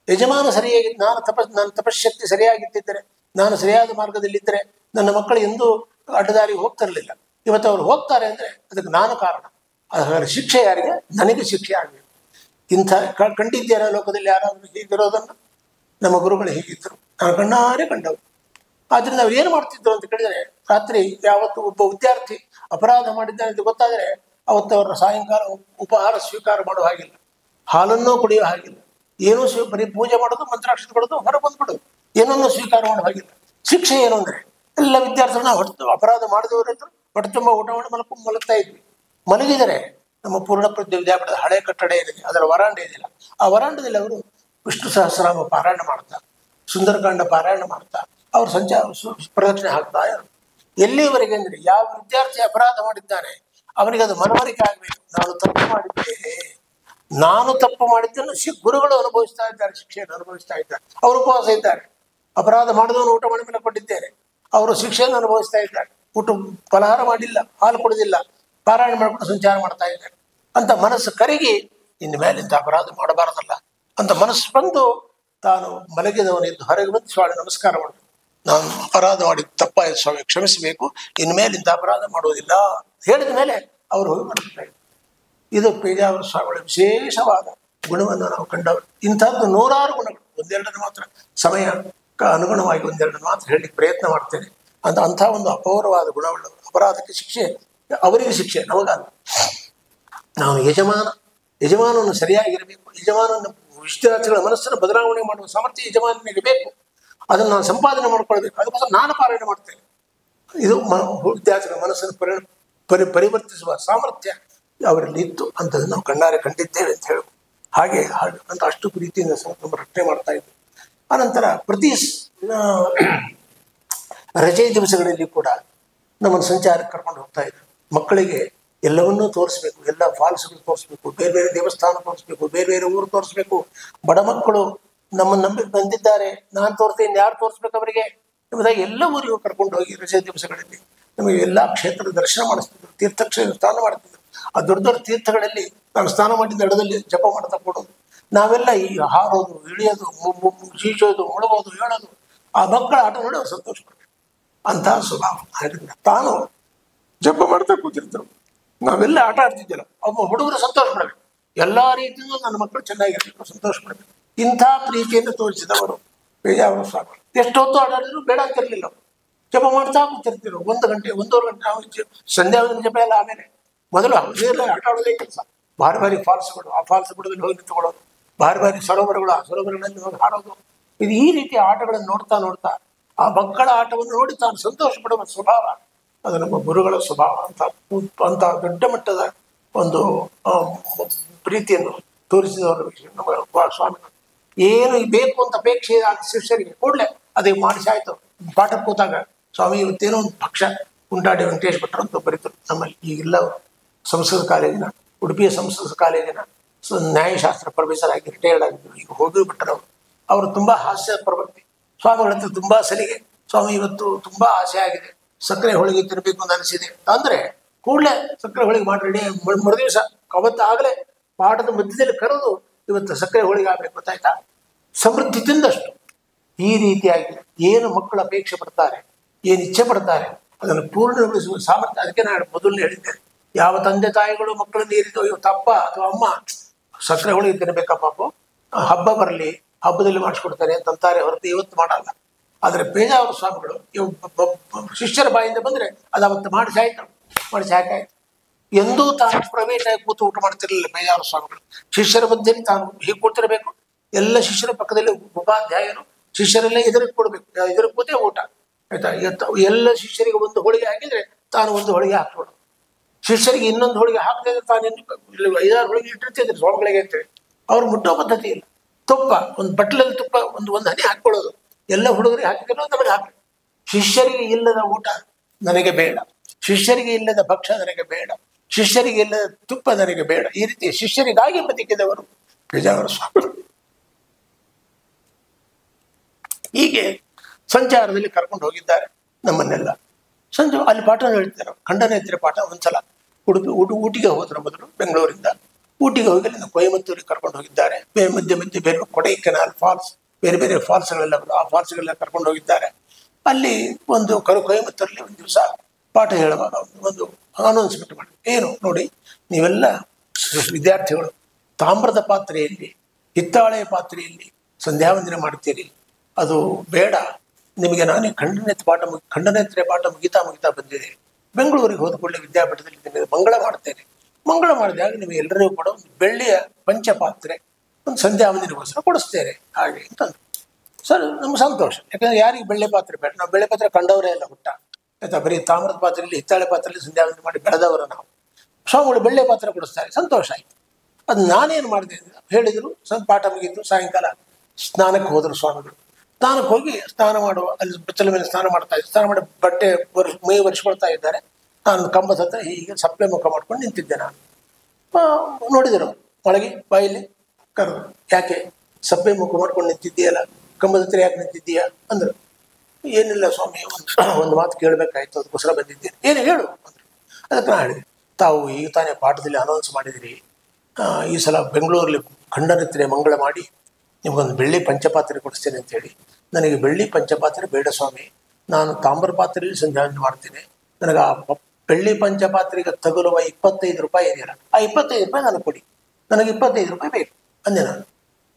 ಯಜಮಾನ ಸರಿಯಾಗಿ ನನ್ನ ತಪಶಕ್ತಿ ಸರಿಯಾಗಿದ್ದಿದ್ದರೆ, ನಾನು ಸರಿಯಾದ ಮಾರ್ಗದಲ್ಲಿದ್ದರೆ ನನ್ನ ಮಕ್ಕಳು ಎಂದೂ ಅಡ್ಡದಾರಿಗೆ ಹೋಗ್ತಿರಲಿಲ್ಲ. ಇವತ್ತು ಅವರು ಹೋಗ್ತಾರೆ ಅಂದರೆ ಅದಕ್ಕೆ ನಾನು ಕಾರಣ. ಅದರ ಶಿಕ್ಷೆ ಯಾರಿಗೆ? ನನಗೆ ಶಿಕ್ಷೆ ಆಗಬೇಕು. ಇಂಥ ಕಂಡಿದ್ದೀರ ಲೋಕದಲ್ಲಿ ಯಾರಾದರೂ ಹೀಗಿರೋದನ್ನು? ನಮ್ಮ ಗುರುಗಳು ಹೀಗಿದ್ದರು, ನಾನು ಕಣ್ಣಾರೆ ಕಂಡವರು. ಆದ್ದರಿಂದ ಅವ್ರು ಏನು ಮಾಡ್ತಿದ್ರು ಅಂತ ಕೇಳಿದರೆ, ರಾತ್ರಿ ಯಾವತ್ತು ಒಬ್ಬ ವಿದ್ಯಾರ್ಥಿ ಅಪರಾಧ ಮಾಡಿದ್ದಾನೆ ಅಂತ ಗೊತ್ತಾದರೆ ಅವತ್ತು ಅವರ ಸಾಯಂಕಾಲ ಉಪಹಾರ ಸ್ವೀಕಾರ ಮಾಡುವ ಹಾಗಿಲ್ಲ, ಹಾಲನ್ನೂ ಕುಡಿಯೋ ಹಾಗಿಲ್ಲ, ಏನೂ ಬರೀ ಪೂಜೆ ಮಾಡೋದು, ಮಂತ್ರಾಕ್ಷತೆ ಕೊಡೋದು, ಹೊರ ಬಂದ್ಬಿಡೋದು, ಏನನ್ನೂ ಸ್ವೀಕಾರ ಮಾಡೋ ಹಾಗಿಲ್ಲ. ಶಿಕ್ಷೆ ಏನು ಅಂದರೆ, ಎಲ್ಲ ವಿದ್ಯಾರ್ಥಿಗಳನ್ನ ಅಪರಾಧ ಮಾಡಿದವರಿದ್ರು ಹೊಟ್ಟೆ ತುಂಬ ಊಟ ಮಾಡಿ ಮಲಗ್ತಾ ಇದ್ವಿ. ಮಲಗಿದರೆ ನಮ್ಮ ಪೂರ್ಣಪ್ರಜ್ಞ ವಿದ್ಯಾಪೀಠದ ಹಳೆ ಕಟ್ಟಡ ಏನಿದೆ, ಅದರ ವರಾಂಡ ಇದೆಯಲ್ಲ, ಆ ವರಾಂಡದಲ್ಲಿ ಅವರು ವಿಷ್ಣು ಸಹಸ್ರನಾಮ ಪಾರಾಯಣ ಮಾಡ್ತಾ, ಸುಂದರಕಾಂಡ ಪಾರಾಯಣ ಮಾಡ್ತಾ ಅವರು ಪ್ರದಕ್ಷಿಣೆ ಹಾಕ್ತಾ ಇರೋದು. ಎಲ್ಲಿವರೆಗೆ ಅಂದರೆ, ಯಾವ ವಿದ್ಯಾರ್ಥಿ ಅಪರಾಧ ಮಾಡಿದ್ದಾನೆ ಅವನಿಗೆ ಅದು ಮನವರಿಕೆ ಆಗಬೇಕು. ನಾನು ತಪ್ಪು ಮಾಡಿದ್ದನ್ನು ಗುರುಗಳು ಅನುಭವಿಸ್ತಾ ಇದ್ದಾರೆ, ಶಿಕ್ಷೆಯನ್ನು ಅನುಭವಿಸ್ತಾ ಇದ್ದಾರೆ. ಅವರು ಉಪವಾಸ ಇದ್ದಾರೆ. ಅಪರಾಧ ಮಾಡಿದವನು ಊಟ ಮಾಡಿ ಮೇಲೆ ಕೊಟ್ಟಿದ್ದೇನೆ, ಅವರು ಶಿಕ್ಷೆಯನ್ನು ಅನುಭವಿಸ್ತಾ ಇದ್ದಾರೆ. ಫಲಹಾರ ಮಾಡಿಲ್ಲ, ಹಾಲು ಕುಡಿದಿಲ್ಲ, ಪಾರಾಯಣ ಮಾಡಿಕೊಂಡು ಸಂಚಾರ ಮಾಡ್ತಾ ಇದ್ದಾರೆ. ಅಂತ ಮನಸ್ಸು ಕರಗಿ ಇನ್ನು ಮೇಲಿಂದ ಅಪರಾಧ ಮಾಡಬಾರದಲ್ಲ ಅಂತ ಮನಸ್ಸು ಬಂದು, ತಾನು ಮಲಗಿದವನಿದ್ದು ಹೊರಗೆ ಬಂದು ಸ್ವಾಮಿ ನಮಸ್ಕಾರ ಮಾಡಬೇಕು. ನಾನು ಅಪರಾಧ ಮಾಡಿ ತಪ್ಪಾಯಿತು ಸ್ವಾಮಿ, ಕ್ಷಮಿಸಬೇಕು, ಇನ್ನು ಮೇಲಿಂದ ಅಪರಾಧ ಮಾಡುವುದಿಲ್ಲ ಹೇಳಿದ ಮೇಲೆ ಅವರು ಹೋಗಿ ಮಾಡ್ತಾರೆ. ಇದು ಪೇಜಾವರ ಸ್ವಾಮಿಗಳ ವಿಶೇಷವಾದ ಗುಣವನ್ನು ನಾವು ಕಂಡವರು. ಇಂಥದ್ದು ನೂರಾರು ಗುಣಗಳು, ಒಂದೆರಡನ್ನು ಮಾತ್ರ ಸಮಯ ಅನುಗುಣವಾಗಿ ಒಂದೆರಡನ್ನು ಮಾತ್ರ ಹೇಳಲಿಕ್ಕೆ ಪ್ರಯತ್ನ ಮಾಡ್ತೇನೆ. ಅಂಥ ಒಂದು ಅಪೂರ್ವವಾದ ಗುಣವುಳ್ಳವರು. ಅಪರಾಧಕ್ಕೆ ಶಿಕ್ಷೆ, ಅವರಿಗೆ ಶಿಕ್ಷೆ, ನಮಗಲ್ಲ. ನಾವು ಯಜಮಾನವನ್ನು ಸರಿಯಾಗಿರಬೇಕು. ಯಜಮಾನನ ವಿದ್ಯಾರ್ಥಿಗಳ ಮನಸ್ಸನ್ನು ಬದಲಾವಣೆ ಮಾಡುವ ಸಾಮರ್ಥ್ಯ ಯಜಮಾನನಿಗೆ ಬೇಕು. ಅದನ್ನು ನಾನು ಸಂಪಾದನೆ ಮಾಡ್ಕೊಳ್ಬೇಕು. ಅದಕ್ಕೋಸ್ಕರ ನಾನು ಪಾರಾಯಣ ಮಾಡ್ತೇನೆ. ಇದು ವಿದ್ಯಾರ್ಥಿಗಳ ಮನಸ್ಸನ್ನು ಪರಿವರ್ತಿಸುವ ಸಾಮರ್ಥ್ಯ ಅವರಲ್ಲಿ ಇತ್ತು. ಅಂಥದ್ದು ನಾವು ಕಣ್ಣಾರೆ ಕಂಡಿದ್ದೇವೆ ಅಂತ ಹೇಳಬೇಕು. ಹಾಗೆ ಅಂತ ಅಷ್ಟು ಪ್ರೀತಿಯಿಂದ ನಮ್ಮ ರಕ್ಷಣೆ ಮಾಡ್ತಾ ಇದ್ವಿ. ಆನಂತರ ಪ್ರತಿ ರಜೆ ದಿವಸಗಳಲ್ಲಿ ಕೂಡ ನಮ್ಮನ್ನು ಸಂಚಾರಕ್ಕೆ ಕರ್ಕೊಂಡು ಹೋಗ್ತಾ ಇದ್ರು. ಮಕ್ಕಳಿಗೆ ಎಲ್ಲವನ್ನೂ ತೋರಿಸ್ಬೇಕು, ಎಲ್ಲ ಫಾಲ್ಸ್ಗಳು ತೋರಿಸ್ಬೇಕು, ಬೇರೆ ಬೇರೆ ದೇವಸ್ಥಾನ ತೋರಿಸ್ಬೇಕು, ಬೇರೆ ಬೇರೆ ಊರು ತೋರಿಸ್ಬೇಕು. ಬಡ ಮಕ್ಕಳು ನಮ್ಮನ್ನು ನಂಬಿಕೆ ಬಂದಿದ್ದಾರೆ, ನಾನು ತೋರಿಸ್ತೇನೆ, ಯಾರು ತೋರಿಸ್ಬೇಕು ಅವರಿಗೆ ಎಂಬುದಾಗಿ ಎಲ್ಲ ಊರಿಗೂ ಕರ್ಕೊಂಡು ಹೋಗಿ ರಜೆ ದಿವಸಗಳಲ್ಲಿ ನಮಗೆ ಎಲ್ಲ ಕ್ಷೇತ್ರದ ದರ್ಶನ ಮಾಡಿಸ್ತಿದ್ರು, ತೀರ್ಥಕ್ಷೇತ್ರ ಸ್ನಾನ ಮಾಡ್ತಿದ್ರು. ಆ ದೊಡ್ಡ ದೊಡ್ಡ ತೀರ್ಥಗಳಲ್ಲಿ ನಾನು ಸ್ನಾನ ಮಾಡಿದ ದಡದಲ್ಲಿ ಜಪ ಮಾಡ್ತಾ ಕೊಡೋದು. ನಾವೆಲ್ಲ ಈ ಹಾರೋದು, ಇಳಿಯೋದು, ಈಜೋದು, ಮುಳುಗೋದು, ಹೇಳೋದು, ಆ ಮಕ್ಕಳ ಆಟ ನೋಡಿ ಅವ್ರು ಸಂತೋಷ ಪಡ್ಬೇಕು. ಅಂತಹ ಸ್ವಭಾವ. ಹಾಗಾಗಿ ತಾನು ಜಪ ಮಾಡ್ತಾ ಕೂತಿರ್ತಾರೆ, ನಾವೆಲ್ಲ ಆಟ ಆಡ್ತಿದ್ದಿಲ್ಲ. ಒಬ್ಬ ಹುಡುಗರು ಸಂತೋಷ ಪಡಬೇಕು, ಎಲ್ಲ ರೀತಿಯಲ್ಲೂ ನನ್ನ ಮಕ್ಕಳು ಚೆನ್ನಾಗಿರ್ಬೇಕು, ಸಂತೋಷ ಪಡಬೇಕು. ಇಂಥ ಪ್ರೀತಿಯನ್ನು ತೋರಿಸಿದವರು ಪೇಜಾವರ ಸ್ವಾಮಿ. ಎಷ್ಟೊತ್ತು ಆಟ ಆಡಿದ್ರು ಬೇಡ ಅಂತಿರ್ಲಿಲ್ಲ. ಜಪ ಮಾಡ್ತಾ ಕೂತಿರ್ತಿರು, 1 ಗಂಟೆ 1.5 ಗಂಟೆ. ನಾವು ಸಂಧ್ಯಾವಂದನ ಜಪ ಎಲ್ಲ ಆಮೇಲೆ, ಮೊದಲು ಹಳ್ಳಿಯಲ್ಲ ಆಟ ಆಡೋದೇ ಕೆಲಸ. ಭಾರಿ ಭಾರಿ ಫಾಲ್ಸ್ಗಳು, ಆ ಫಾಲ್ಸ್ ಬಿಡೋದಲ್ಲಿ ಹೋಗಿ ನಿಂತ್ಕೊಳ್ಳೋದು, ಭಾರಿ ಭಾರಿ ಸರೋವರಗಳು, ಆ ಸರೋವರಗಳಲ್ಲಿ ಹೋಗಿ ಹಾಡೋದು. ಇದು ಈ ರೀತಿಯ ಆಟಗಳನ್ನು ನೋಡ್ತಾ ನೋಡ್ತಾ ಆ ಮಕ್ಕಳ ಆಟವನ್ನು ನೋಡಿ ತಾನು ಸಂತೋಷ ಪಡುವ ಸ್ವಭಾವ ಅದು ನಮ್ಮ ಗುರುಗಳ ಸ್ವಭಾವ. ಅಂತ ದೊಡ್ಡ ಮಟ್ಟದ ಒಂದು ಪ್ರೀತಿಯನ್ನು ತೋರಿಸಿದವರು ನಮ್ಮ ಸ್ವಾಮಿಗಳು. ಏನು ಬೇಕು ಅಂತ ಅಪೇಕ್ಷೆ ಶಿಷ್ಯರಿಗೆ ಕೂಡಲೇ ಅದೇ ಮಾಡಿಸಿ ಆಯ್ತು. ಪಾಠಕ್ಕೆ ಕೂತಾಗ ಸ್ವಾಮಿ ಇವತ್ತೇನೋ ಒಂದು ಉಂಡಾಡಿ ವೆಂಕಟೇಶ್ ಭಟ್ರು ಅಂತ ಬರೀತಾರೆ ನಮ್ಮಲ್ಲಿ. ಈಗೆಲ್ಲ ಸಂಸ್ಕೃತ ಕಾಲೇಜಿನ, ಉಡುಪಿಯ ಸಂಸ್ಕೃತ ಕಾಲೇಜಿನ ನ್ಯಾಯಶಾಸ್ತ್ರ ಪ್ರೊಫೆಸರ್ ಆಗಿ ರಿಟೈರ್ಡ್ ಆಗಿದ್ದರು. ಈಗ ಹೋಗಿಬಿಟ್ಟರು ಅವರು ತುಂಬ ಹಾಸ್ಯ ಪ್ರವೃತ್ತಿ. ಸ್ವಾಮಿಗಳ ಹತ್ರ ತುಂಬ ಸಲಿಗೆ, ಸ್ವಾಮಿ ಇವತ್ತು ತುಂಬ ಆಸೆ ಆಗಿದೆ, ಸಕ್ಕರೆ ಹೋಳಿಗೆ ತಿನ್ನಬೇಕು ಅಂತ ಅನಿಸಿದೆ ಅಂದರೆ ಕೂಡಲೇ ಸಕ್ಕರೆ ಹೋಳಿಗೆ ಮಾಡಿ ರೆಡಿ. ಮರುದಿವಸ ಅವತ್ತಾಗಲೇ ಪಾಠದ ಮಧ್ಯದಲ್ಲಿ ಕರೆದು ಇವತ್ತು ಸಕ್ಕರೆ ಹೋಳಿಗೆ ಆಗಬೇಕು ಗೊತ್ತಾಯ್ತಾ. ಸಮೃದ್ಧಿ ತಿಂದಷ್ಟು. ಈ ರೀತಿಯಾಗಿ ಏನು ಮಕ್ಕಳು ಅಪೇಕ್ಷೆ ಪಡ್ತಾರೆ, ಏನು ಇಚ್ಛೆ ಪಡ್ತಾರೆ ಅದನ್ನು ಪೂರ್ಣಗೊಳಿಸುವ ಸಾಮರ್ಥ್ಯ. ಅದಕ್ಕೆ ನಾನು ಮೊದಲು ಹೇಳಿದ್ದೇನೆ, ಯಾವ ತಂದೆ ತಾಯಿಗಳು ಮಕ್ಕಳನ್ನು ಏರಿದೋ ಇವತ್ತು ಅಪ್ಪ ಅಥವಾ ಅಮ್ಮ ಸಕ್ಕರೆ ಹೋಳಿಗೆ ತಿನ್ನಬೇಕಾ ಪಾಪ, ಹಬ್ಬ ಬರಲಿ ಹಬ್ಬದಲ್ಲಿ ಮಾಡಿಸ್ಕೊಡ್ತಾರೆ ಅಂತಂತಾರೆ ಹೊರತು ಇವತ್ತು ಮಾಡಲ್ಲ. ಆದರೆ ಪೇಜಾವರ ಸ್ವಾಮಿಗಳು ಶಿಷ್ಯರ ಬಾಯಿಂದ ಬಂದರೆ ಅದು ಅವತ್ತು ಮಾಡಿಸಿ ಹಾಕಾಯ್ತು. ಎಂದೂ ತಾನು ಪ್ರೈವೇಟ್ ಆಗಿ ಕೂತು ಊಟ ಮಾಡ್ತಿರಲಿಲ್ಲ ಪೇಜಾವರ ಸ್ವಾಮಿಗಳು. ಶಿಷ್ಯರ ಮಧ್ಯೆ ತಾನು ಹೀಗೆ ಕೂತಿರಬೇಕು, ಎಲ್ಲ ಶಿಷ್ಯರ ಪಕ್ಕದಲ್ಲಿ ಉಪಾಧ್ಯಾಯರು, ಶಿಷ್ಯರೆಲ್ಲ ಎದುರಿಗೆ ಕೊಡಬೇಕು, ಎದುರಿಗೆ ಕೂತೇ ಊಟ ಆಯ್ತಾ. ಎಲ್ಲ ಶಿಷ್ಯರಿಗೆ ಒಂದು ಹೋಳಿಗೆ ಹಾಕಿದ್ರೆ ತಾನು ಒಂದು ಹೋಳಿಗೆ ಹಾಕ್ಬಿಡು, ಶಿಷ್ಯರಿಗೆ ಇನ್ನೊಂದು ಹೋಳಿಗೆ ಹಾಕದಿದ್ರೆ ತಾನು 5-6 ಹೋಳಿಗೆ ಇಟ್ಟಿರ್ತಿದ್ರು ಸ್ವಾಮಿಗಳಿಗೆ ಅಂತೇಳಿ. ಅವ್ರು ಮುಟ್ಟೋ ಪದ್ಧತಿ ಇಲ್ಲ. ತುಪ್ಪ ಒಂದು ಬಟ್ಲಲ್ಲಿ ತುಪ್ಪ ಒಂದು ಹನಿ ಹಾಕ್ಕೊಳ್ಳೋದು, ಎಲ್ಲ ಹುಡುಗರಿಗೆ ಹಾಕಿದ್ರು ನಮಗೆ ಹಾಕಿ. ಶಿಷ್ಯರಿಗೆ ಇಲ್ಲದ ಊಟ ನನಗೆ ಬೇಡ, ಶಿಷ್ಯರಿಗೆ ಇಲ್ಲದ ಭಕ್ಷ್ಯ ನನಗೆ ಬೇಡ, ಶಿಷ್ಯರಿಗೆ ಇಲ್ಲದ ತುಪ್ಪ ನನಗೆ ಬೇಡ. ಈ ರೀತಿ ಶಿಷ್ಯರಿಗಾಗಿ ಬದುಕಿದವರು ಪೇಜಾವರ ಸ್ವಾಮಿಗಳು. ಹೀಗೆ ಸಂಚಾರದಲ್ಲಿ ಕರ್ಕೊಂಡು ಹೋಗಿದ್ದಾರೆ ನಮ್ಮನ್ನೆಲ್ಲ. ಸಂಜೆ ಅಲ್ಲಿ ಪಾಠ ಹೇಳ್ತಾರೆ, ಖಂಡನೇತ್ರೆ ಪಾಠ. ಒಂದ್ಸಲ ಊಟಿಗೆ ಹೋದ್ರು ಮೊದಲು ಬೆಂಗಳೂರಿಂದ. ಊಟಿಗೆ ಹೋಗಿ ಅಲ್ಲಿಂದ ಕೊಯಮತ್ತೂರಿಗೆ ಕರ್ಕೊಂಡು ಹೋಗಿದ್ದಾರೆ. ಮಧ್ಯೆ ಬೇರೆ ಕೊಡೈಕೆನಾಲ್ ಫಾಲ್ಸ್, ಬೇರೆ ಬೇರೆ ಫಾಲ್ಸ್ಗಳೆಲ್ಲ ಆ ಫಾಲ್ಸ್ಗಳೆಲ್ಲ ಕರ್ಕೊಂಡು ಹೋಗಿದ್ದಾರೆ. ಅಲ್ಲಿ ಒಂದು ಕೊಯಮತ್ತೂರಲ್ಲಿ ಒಂದು ದಿವಸ ಪಾಠ ಹೇಳುವಾಗ ಒಂದು ಅನೌನ್ಸ್ಮೆಂಟ್ ಮಾಡಿ, ಏನು ನೋಡಿ, ನೀವೆಲ್ಲ ವಿದ್ಯಾರ್ಥಿಗಳು ತಾಮ್ರದ ಪಾತ್ರೆಯಲ್ಲಿ, ಹಿತ್ತಾಳೆಯ ಪಾತ್ರೆಯಲ್ಲಿ ಸಂಧ್ಯಾವಂದನೆ ಮಾಡ್ತೀರಿ, ಅದು ಬೇಡ ನಿಮಗೆ. ನಾನೇ ಖಂಡನೇತ್ರೆ ಪಾಠ ಮುಗಿತಾ ಬಂದಿದೆ. ಬೆಂಗಳೂರಿಗೆ ಹೋದ ಕೂಡಲೇ ವಿದ್ಯಾಪೀಠದಲ್ಲಿ ನಿಮಗೆ ಮಂಗಳ ಮಾಡ್ತೇನೆ. ಮಂಗಳ ಮಾಡಿದಾಗ ನಿಮಗೆ ಎಲ್ಲರಿಗೂ ಕೂಡ ಒಂದು ಬೆಳ್ಳಿಯ ಪಂಚಪಾತ್ರೆ, ಒಂದು ಸಂಧ್ಯಾವಂದನೆಗೋಸ್ಕರ ಕೊಡಿಸ್ತೇನೆ ಹಾಗೆ ಅಂತಂದು. ಸರ್ ನಮ್ಗೆ ಸಂತೋಷ, ಯಾಕಂದ್ರೆ ಯಾರಿಗೆ ಬೆಳ್ಳೆ ಪಾತ್ರೆ ಬೇಡ, ನಾವು ಬೆಳ್ಳೆ ಪಾತ್ರೆ ಕಂಡವರೇ ಎಲ್ಲ ಹುಟ್ಟ ಆಯ್ತಾ. ಬರೀ ತಾಮ್ರದ ಪಾತ್ರೆಯಲ್ಲಿ, ಹಿತ್ತಾಳೆ ಪಾತ್ರೆಯಲ್ಲಿ ಸಂಧ್ಯಾವಂದನೆ ಮಾಡಿ ಬೆಳೆದವರು ನಾವು. ಸ್ವಾಮಿಗಳು ಬೆಳ್ಳೆ ಪಾತ್ರೆ ಕೊಡಿಸ್ತಾರೆ, ಸಂತೋಷ ಆಯಿತು. ಅದು ನಾನೇನು ಮಾಡಿದೆ ಹೇಳಿದರು. ಪಾಠ ಮುಗಿತು, ಸಾಯಂಕಾಲ ಸ್ನಾನಕ್ಕೆ ಹೋದರು ಸ್ವಾಮಿಗಳು. ಸ್ನಾನಕ್ಕೆ ಹೋಗಿ ಸ್ನಾನ ಮಾಡುವ ಅಲ್ಲಿ ಬೆಚ್ಚಲ ಮೇಲೆ ಸ್ನಾನ ಮಾಡ್ತಾ ಇದ್ದೆ. ಸ್ನಾನ ಮಾಡಿ ಬಟ್ಟೆ ಮೈ ಒರೆಸ್ಕೊಳ್ತಾ ಇದ್ದಾರೆ. ನಾನು ಕಂಬದ ಹತ್ರ ಹೀಗೆ ಸಪ್ಪೆ ಮುಖ ಮಾಡ್ಕೊಂಡು ನಿಂತಿದ್ದೆ. ನಾನು ನೋಡಿದರು ಒಳಗೆ ಬಾಯಲ್ಲಿ ಕರೆದು, ಯಾಕೆ ಸಪ್ಪೆ ಮುಖ ಮಾಡ್ಕೊಂಡು ನಿಂತಿದ್ದೀಯಲ್ಲ, ಕಂಬದ ಹತ್ರ ಯಾಕೆ ನಿಂತಿದ್ದೀಯಾ ಅಂದರು. ಏನಿಲ್ಲ ಸ್ವಾಮಿ, ಒಂದು ಮಾತು ಕೇಳಬೇಕಾಯ್ತು, ಅದಕ್ಕೋಸ್ಕರ ಬಂದಿದ್ದೇನೆ. ಏನು ಹೇಳು ಅಂದರು. ಅದಕ್ಕೆ ನಾನು ಹೇಳಿದೆ, ತಾವು ಈಗ ತಾನೇ ಪಾಠದಲ್ಲಿ ಅನೌನ್ಸ್ ಮಾಡಿದಿರಿ, ಈ ಸಲ ಬೆಂಗಳೂರಲ್ಲಿ ಖಂಡನೇತ್ರೆ ಮಂಗಳ ಮಾಡಿ ನಿಮಗೊಂದು ಬೆಳ್ಳಿ ಪಂಚಪಾತ್ರೆ ಕೊಡಿಸ್ತೇನೆ ಅಂತೇಳಿ. ನನಗೆ ಬೆಳ್ಳಿ ಪಂಚಪಾತ್ರೆ ಬೇಡ ಸ್ವಾಮಿ, ನಾನು ತಾಮ್ರ ಪಾತ್ರೆಯಲ್ಲಿ ಸಂಧ್ಯಾವಂದನೆ ಮಾಡ್ತೇನೆ. ನನಗೆ ಆ ಬೆಳ್ಳಿ ಪಂಚಪಾತ್ರೆಗೆ ತಗುಲುವ 25 ರೂಪಾಯಿ ಇದೆಯಲ್ಲ, ಆ 25 ರೂಪಾಯಿ ನನಗೆ ಕೊಡಿ, ನನಗೆ 25 ರೂಪಾಯಿ ಬೇಕು ಅಂದೆ ನಾನು.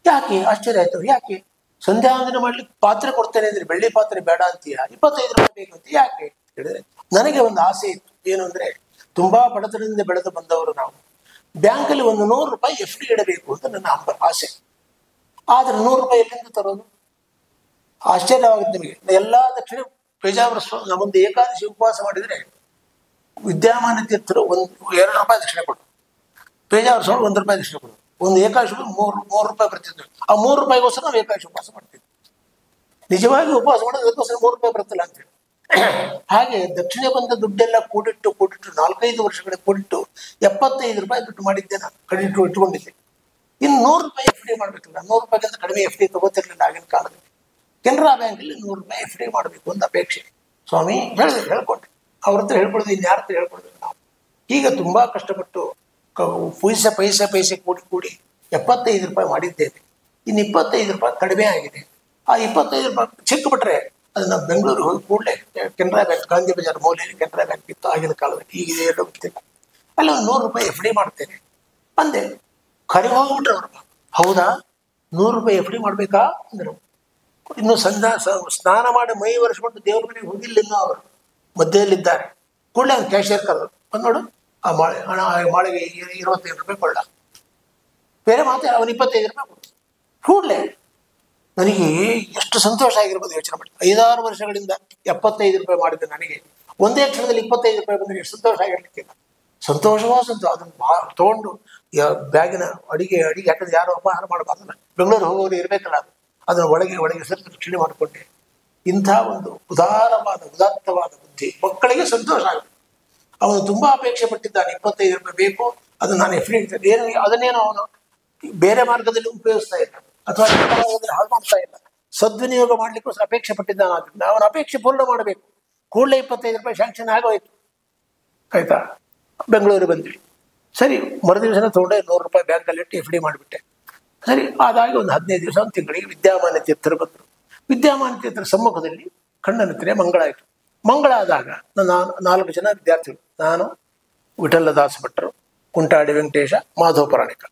ಯಾಕೆ ಆಶ್ಚರ್ಯ ಆಯಿತು, ಯಾಕೆ ಸಂಧ್ಯಾವಂದನೆ ಮಾಡ್ಲಿಕ್ಕೆ ಪಾತ್ರೆ ಕೊಡ್ತೇನೆ ಅಂದರೆ ಬೆಳ್ಳಿ ಪಾತ್ರೆ ಬೇಡ ಅಂತೀಯ, 25 ರೂಪಾಯಿ ಬೇಕು ಅಂತ ಯಾಕೆ ಹೇಳಿದ್ರೆ, ನನಗೆ ಒಂದು ಆಸೆ ಇತ್ತು. ಏನು ಅಂದರೆ, ತುಂಬಾ ಬಡತನದಿಂದ ಬೆಳೆದು ಬಂದವರು ನಾವು, ಬ್ಯಾಂಕಲ್ಲಿ ಒಂದು 100 ರೂಪಾಯಿ FD ಇಡಬೇಕು ಅಂತ ನನ್ನ ಆಸೆ. ಆದರೆ 100 ರೂಪಾಯಿ ಎಲ್ಲಿಂದ ತರೋದು? ಆಶ್ಚರ್ಯವಾಗುತ್ತೆ ನಿಮಗೆ. ಎಲ್ಲ ದಕ್ಷಿಣ ಪೇಜಾವರ ನಮ್ಮೊಂದು ಏಕಾದಶಿ ಉಪವಾಸ ಮಾಡಿದರೆ ವಿದ್ಯಾಮಾನ ತೀರ್ಥರು 2 ರೂಪಾಯಿ ದಕ್ಷಿಣೆ ಕೊಡು, ಪೇಜಾವರ ಸ್ವಾಮಿ 1 ರೂಪಾಯಿ ದಕ್ಷಿಣೆ ಕೊಡು. ಒಂದು ಏಕಾದಶಿ 3 ರೂಪಾಯಿ ಬರ್ತಿದ್ವಿ. ಆ 3 ರೂಪಾಯಿಗೋಸ್ಕರ ನಾವು ಏಕಾದಶಿ ಉಪವಾಸ ಮಾಡ್ತೀವಿ. ನಿಜವಾಗಿ ಉಪವಾಸ ಮಾಡೋದು ಅದಕ್ಕೋಸ್ಕರ 3 ರೂಪಾಯಿ ಬರುತ್ತಿಲ್ಲ ಅಂತೇಳಿ. ಹಾಗೆ ದಕ್ಷಿಣೆ ಬಂದ ದುಡ್ಡೆಲ್ಲ ಕೂಡಿಟ್ಟು 4-5 ವರ್ಷಗಳ ಕೂಡಿಟ್ಟು 75 ರೂಪಾಯಿ ದುಡ್ಡು ಮಾಡಿದ್ದೆ ನಾನು, ಕಡಿಟ್ಟು ಇಟ್ಕೊಂಡಿದ್ದೆ. ಇನ್ನು 100 ರೂಪಾಯಿ FD ಮಾಡಬೇಕಲ್ಲ, 100 ರೂಪಾಯಿಗಿಂತ ಕಡಿಮೆ FD ತಗೋತಿರ್ಲಿಲ್ಲ ಆಗಿನ ಕಾಲದಲ್ಲಿ. ಕೆನರಾ ಬ್ಯಾಂಕಲ್ಲಿ 100 ರೂಪಾಯಿ FD ಮಾಡಬೇಕು ಅಂತ ಅಪೇಕ್ಷೆ. ಸ್ವಾಮಿ ಹೇಳ್ಕೊಂಡೆ, ಅವ್ರ ಹತ್ರ ಹೇಳ್ಕೊಳ್ದು, ಇನ್ಯಾರ ಹತ್ರ ಹೇಳ್ಕೊಳ್ಬೇಕು ನಾವು. ಈಗ ತುಂಬಾ ಕಷ್ಟಪಟ್ಟು ಪೈಸೆ ಕೂಡಿ 75 ರೂಪಾಯಿ ಮಾಡಿದ್ದೇನೆ. ಇನ್ನು 25 ರೂಪಾಯಿ ಕಡಿಮೆ ಆಗಿದೆ. ಆ 25 ರೂಪಾಯಿ ಚಿಕ್ಕಬಿಟ್ರೆ ಅದನ್ನ ಬೆಂಗಳೂರಿಗೆ ಹೋಗಿ ಕೂಡಲೇ ಕೆನರಾ ಬ್ಯಾಂಕ್, ಗಾಂಧಿ ಬಜಾರ್ ಮೌಲ್ಯಲ್ಲಿ ಕೆನರಾ ಬ್ಯಾಂಕ್ ಇತ್ತು ಆಗಿನ ಕಾಲದಲ್ಲಿ, ಈಗಿದೆ ಎಲ್ಲ ಗೊತ್ತಿಲ್ಲ. ಅಲ್ಲಿ ಒಂದು 100 ರೂಪಾಯಿ FD ಮಾಡ್ತೇನೆ ಅಂದೆ. ಕರೆ ಹೋಗ್ಬಿಟ್ರೆ ಅವರು, ಹೌದಾ 100 ರೂಪಾಯಿ FD ಮಾಡಬೇಕಾ ಅಂದರು. ಇನ್ನು ಸ್ನಾನ ಮಾಡಿ ಮೈ ಒರೆಸ್ಕೊಂಡು ದೇವ್ರ ಮನೆಗೆ ಹೋಗಿಲ್ಲ ಅವರು, ಮಧ್ಯದಲ್ಲಿದ್ದಾರೆ. ಕೂಡಲೇ ಅವ್ನು ಕ್ಯಾಶಿಯರ್ ಕರೆದು, ಬಂದು ನೋಡು ಆ ಮಾಳೆಗೆ 25 ರೂಪಾಯಿ ಕೊಳ್ಳ, ಬೇರೆ ಮಾತಾಡ, ಅವನು 25 ರೂಪಾಯಿ ಕೊಡು. ಕೂಡಲೇ ನನಗೆ ಎಷ್ಟು ಸಂತೋಷ ಆಗಿರ್ಬೋದು ಯೋಚನೆ ಮಾಡಿ. 5-6 ವರ್ಷಗಳಿಂದ 75 ರೂಪಾಯಿ ಮಾಡಿದ್ದೆ ನನಗೆ ಒಂದೇ ಕ್ಷಣದಲ್ಲಿ 25 ರೂಪಾಯಿ ಬಂದರೆ ಎಷ್ಟು ಸಂತೋಷ ಆಗಿರ್ಲಿಕ್ಕಿಲ್ಲ. ಸಂತೋಷವೋ ಸಂತೋಷ. ಅದನ್ನು ತೊಗೊಂಡು ಬ್ಯಾಗಿನ ಅಡಿಗೆ ಯಾಕಂದ್ರೆ ಯಾರು ಅಪಹಾರ ಮಾಡಬಾರ್ದಲ್ಲ, ಬೆಂಗಳೂರು ಹೋಗೋರು ಇರಬೇಕಲ್ಲ, ಅದನ್ನು ಒಳಗೆ ಸರಿತು ರಕ್ಷಣೆ ಮಾಡಿಕೊಂಡೆ. ಇಂಥ ಒಂದು ಉದಾತ್ತವಾದ ಬುದ್ಧಿ ಮಕ್ಕಳಿಗೆ ಸಂತೋಷ ಆಗುತ್ತೆ. ಅವನು ತುಂಬಾ ಅಪೇಕ್ಷೆ ಪಟ್ಟಿದ್ದಾನೆ, 25 ರೂಪಾಯಿ ಬೇಕು, ಅದು ನಾನು ಎಫ್ ಡಿ ಏನು, ಅದನ್ನೇನೋ ಅವನು ಬೇರೆ ಮಾರ್ಗದಲ್ಲಿ ಉಪಯೋಗಿಸ್ತಾ ಇಲ್ಲ ಅಥವಾ ಹಾಳು ಮಾಡ್ತಾ ಇಲ್ಲ, ಸದ್ವಿನಿಯೋಗ ಮಾಡ್ಲಿಕ್ಕೋಸ್ಕರ ಅಪೇಕ್ಷೆ ಪಟ್ಟಿದ್ದಾನೆ. ಆದ್ರಿಂದ ಅವನ ಅಪೇಕ್ಷೆ ಪೂರ್ಣ ಮಾಡಬೇಕು. ಕೂಡಲೇ 25 ರೂಪಾಯಿ ಶಾಂಕ್ಷನ್ ಆಗೋಯ್ತು. ಆಯ್ತಾ, ಬೆಂಗಳೂರಿಗೆ ಬಂದ್ವಿ. ಸರಿ, ಮರುದಿವಸನ ತೊಗೊಂಡೆ 100 ರೂಪಾಯಿ ಬ್ಯಾಂಕಲ್ಲಿ ಇಟ್ಟು ಎಫ್ ಡಿ ಮಾಡಿಬಿಟ್ಟೆ. ಸರಿ, ಅದಾಗಿ ಒಂದು 15 ದಿವಸ, ಒಂದು ತಿಂಗಳಿಗೆ ವಿದ್ಯಾಮಾನ್ಯ ತೀರ್ಥರು ಬಂದರು. ವಿದ್ಯಾಮಾನ್ಯ ತೀರ್ಥರ ಸಮ್ಮುಖದಲ್ಲಿ ಕಣ್ಣನಿದ್ರೆ ಮಂಗಳ ಆಯಿತು. ಮಂಗಳ ಆದಾಗ ನನ್ನ 4 ಜನ ವಿದ್ಯಾರ್ಥಿಗಳು, ನಾನು, ವಿಠಲದಾಸ ಭಟ್ರು, ಕುಂಟಾಡಿ ವೆಂಕಟೇಶ, ಮಾಧವ ಪುರಾಣಿಕ.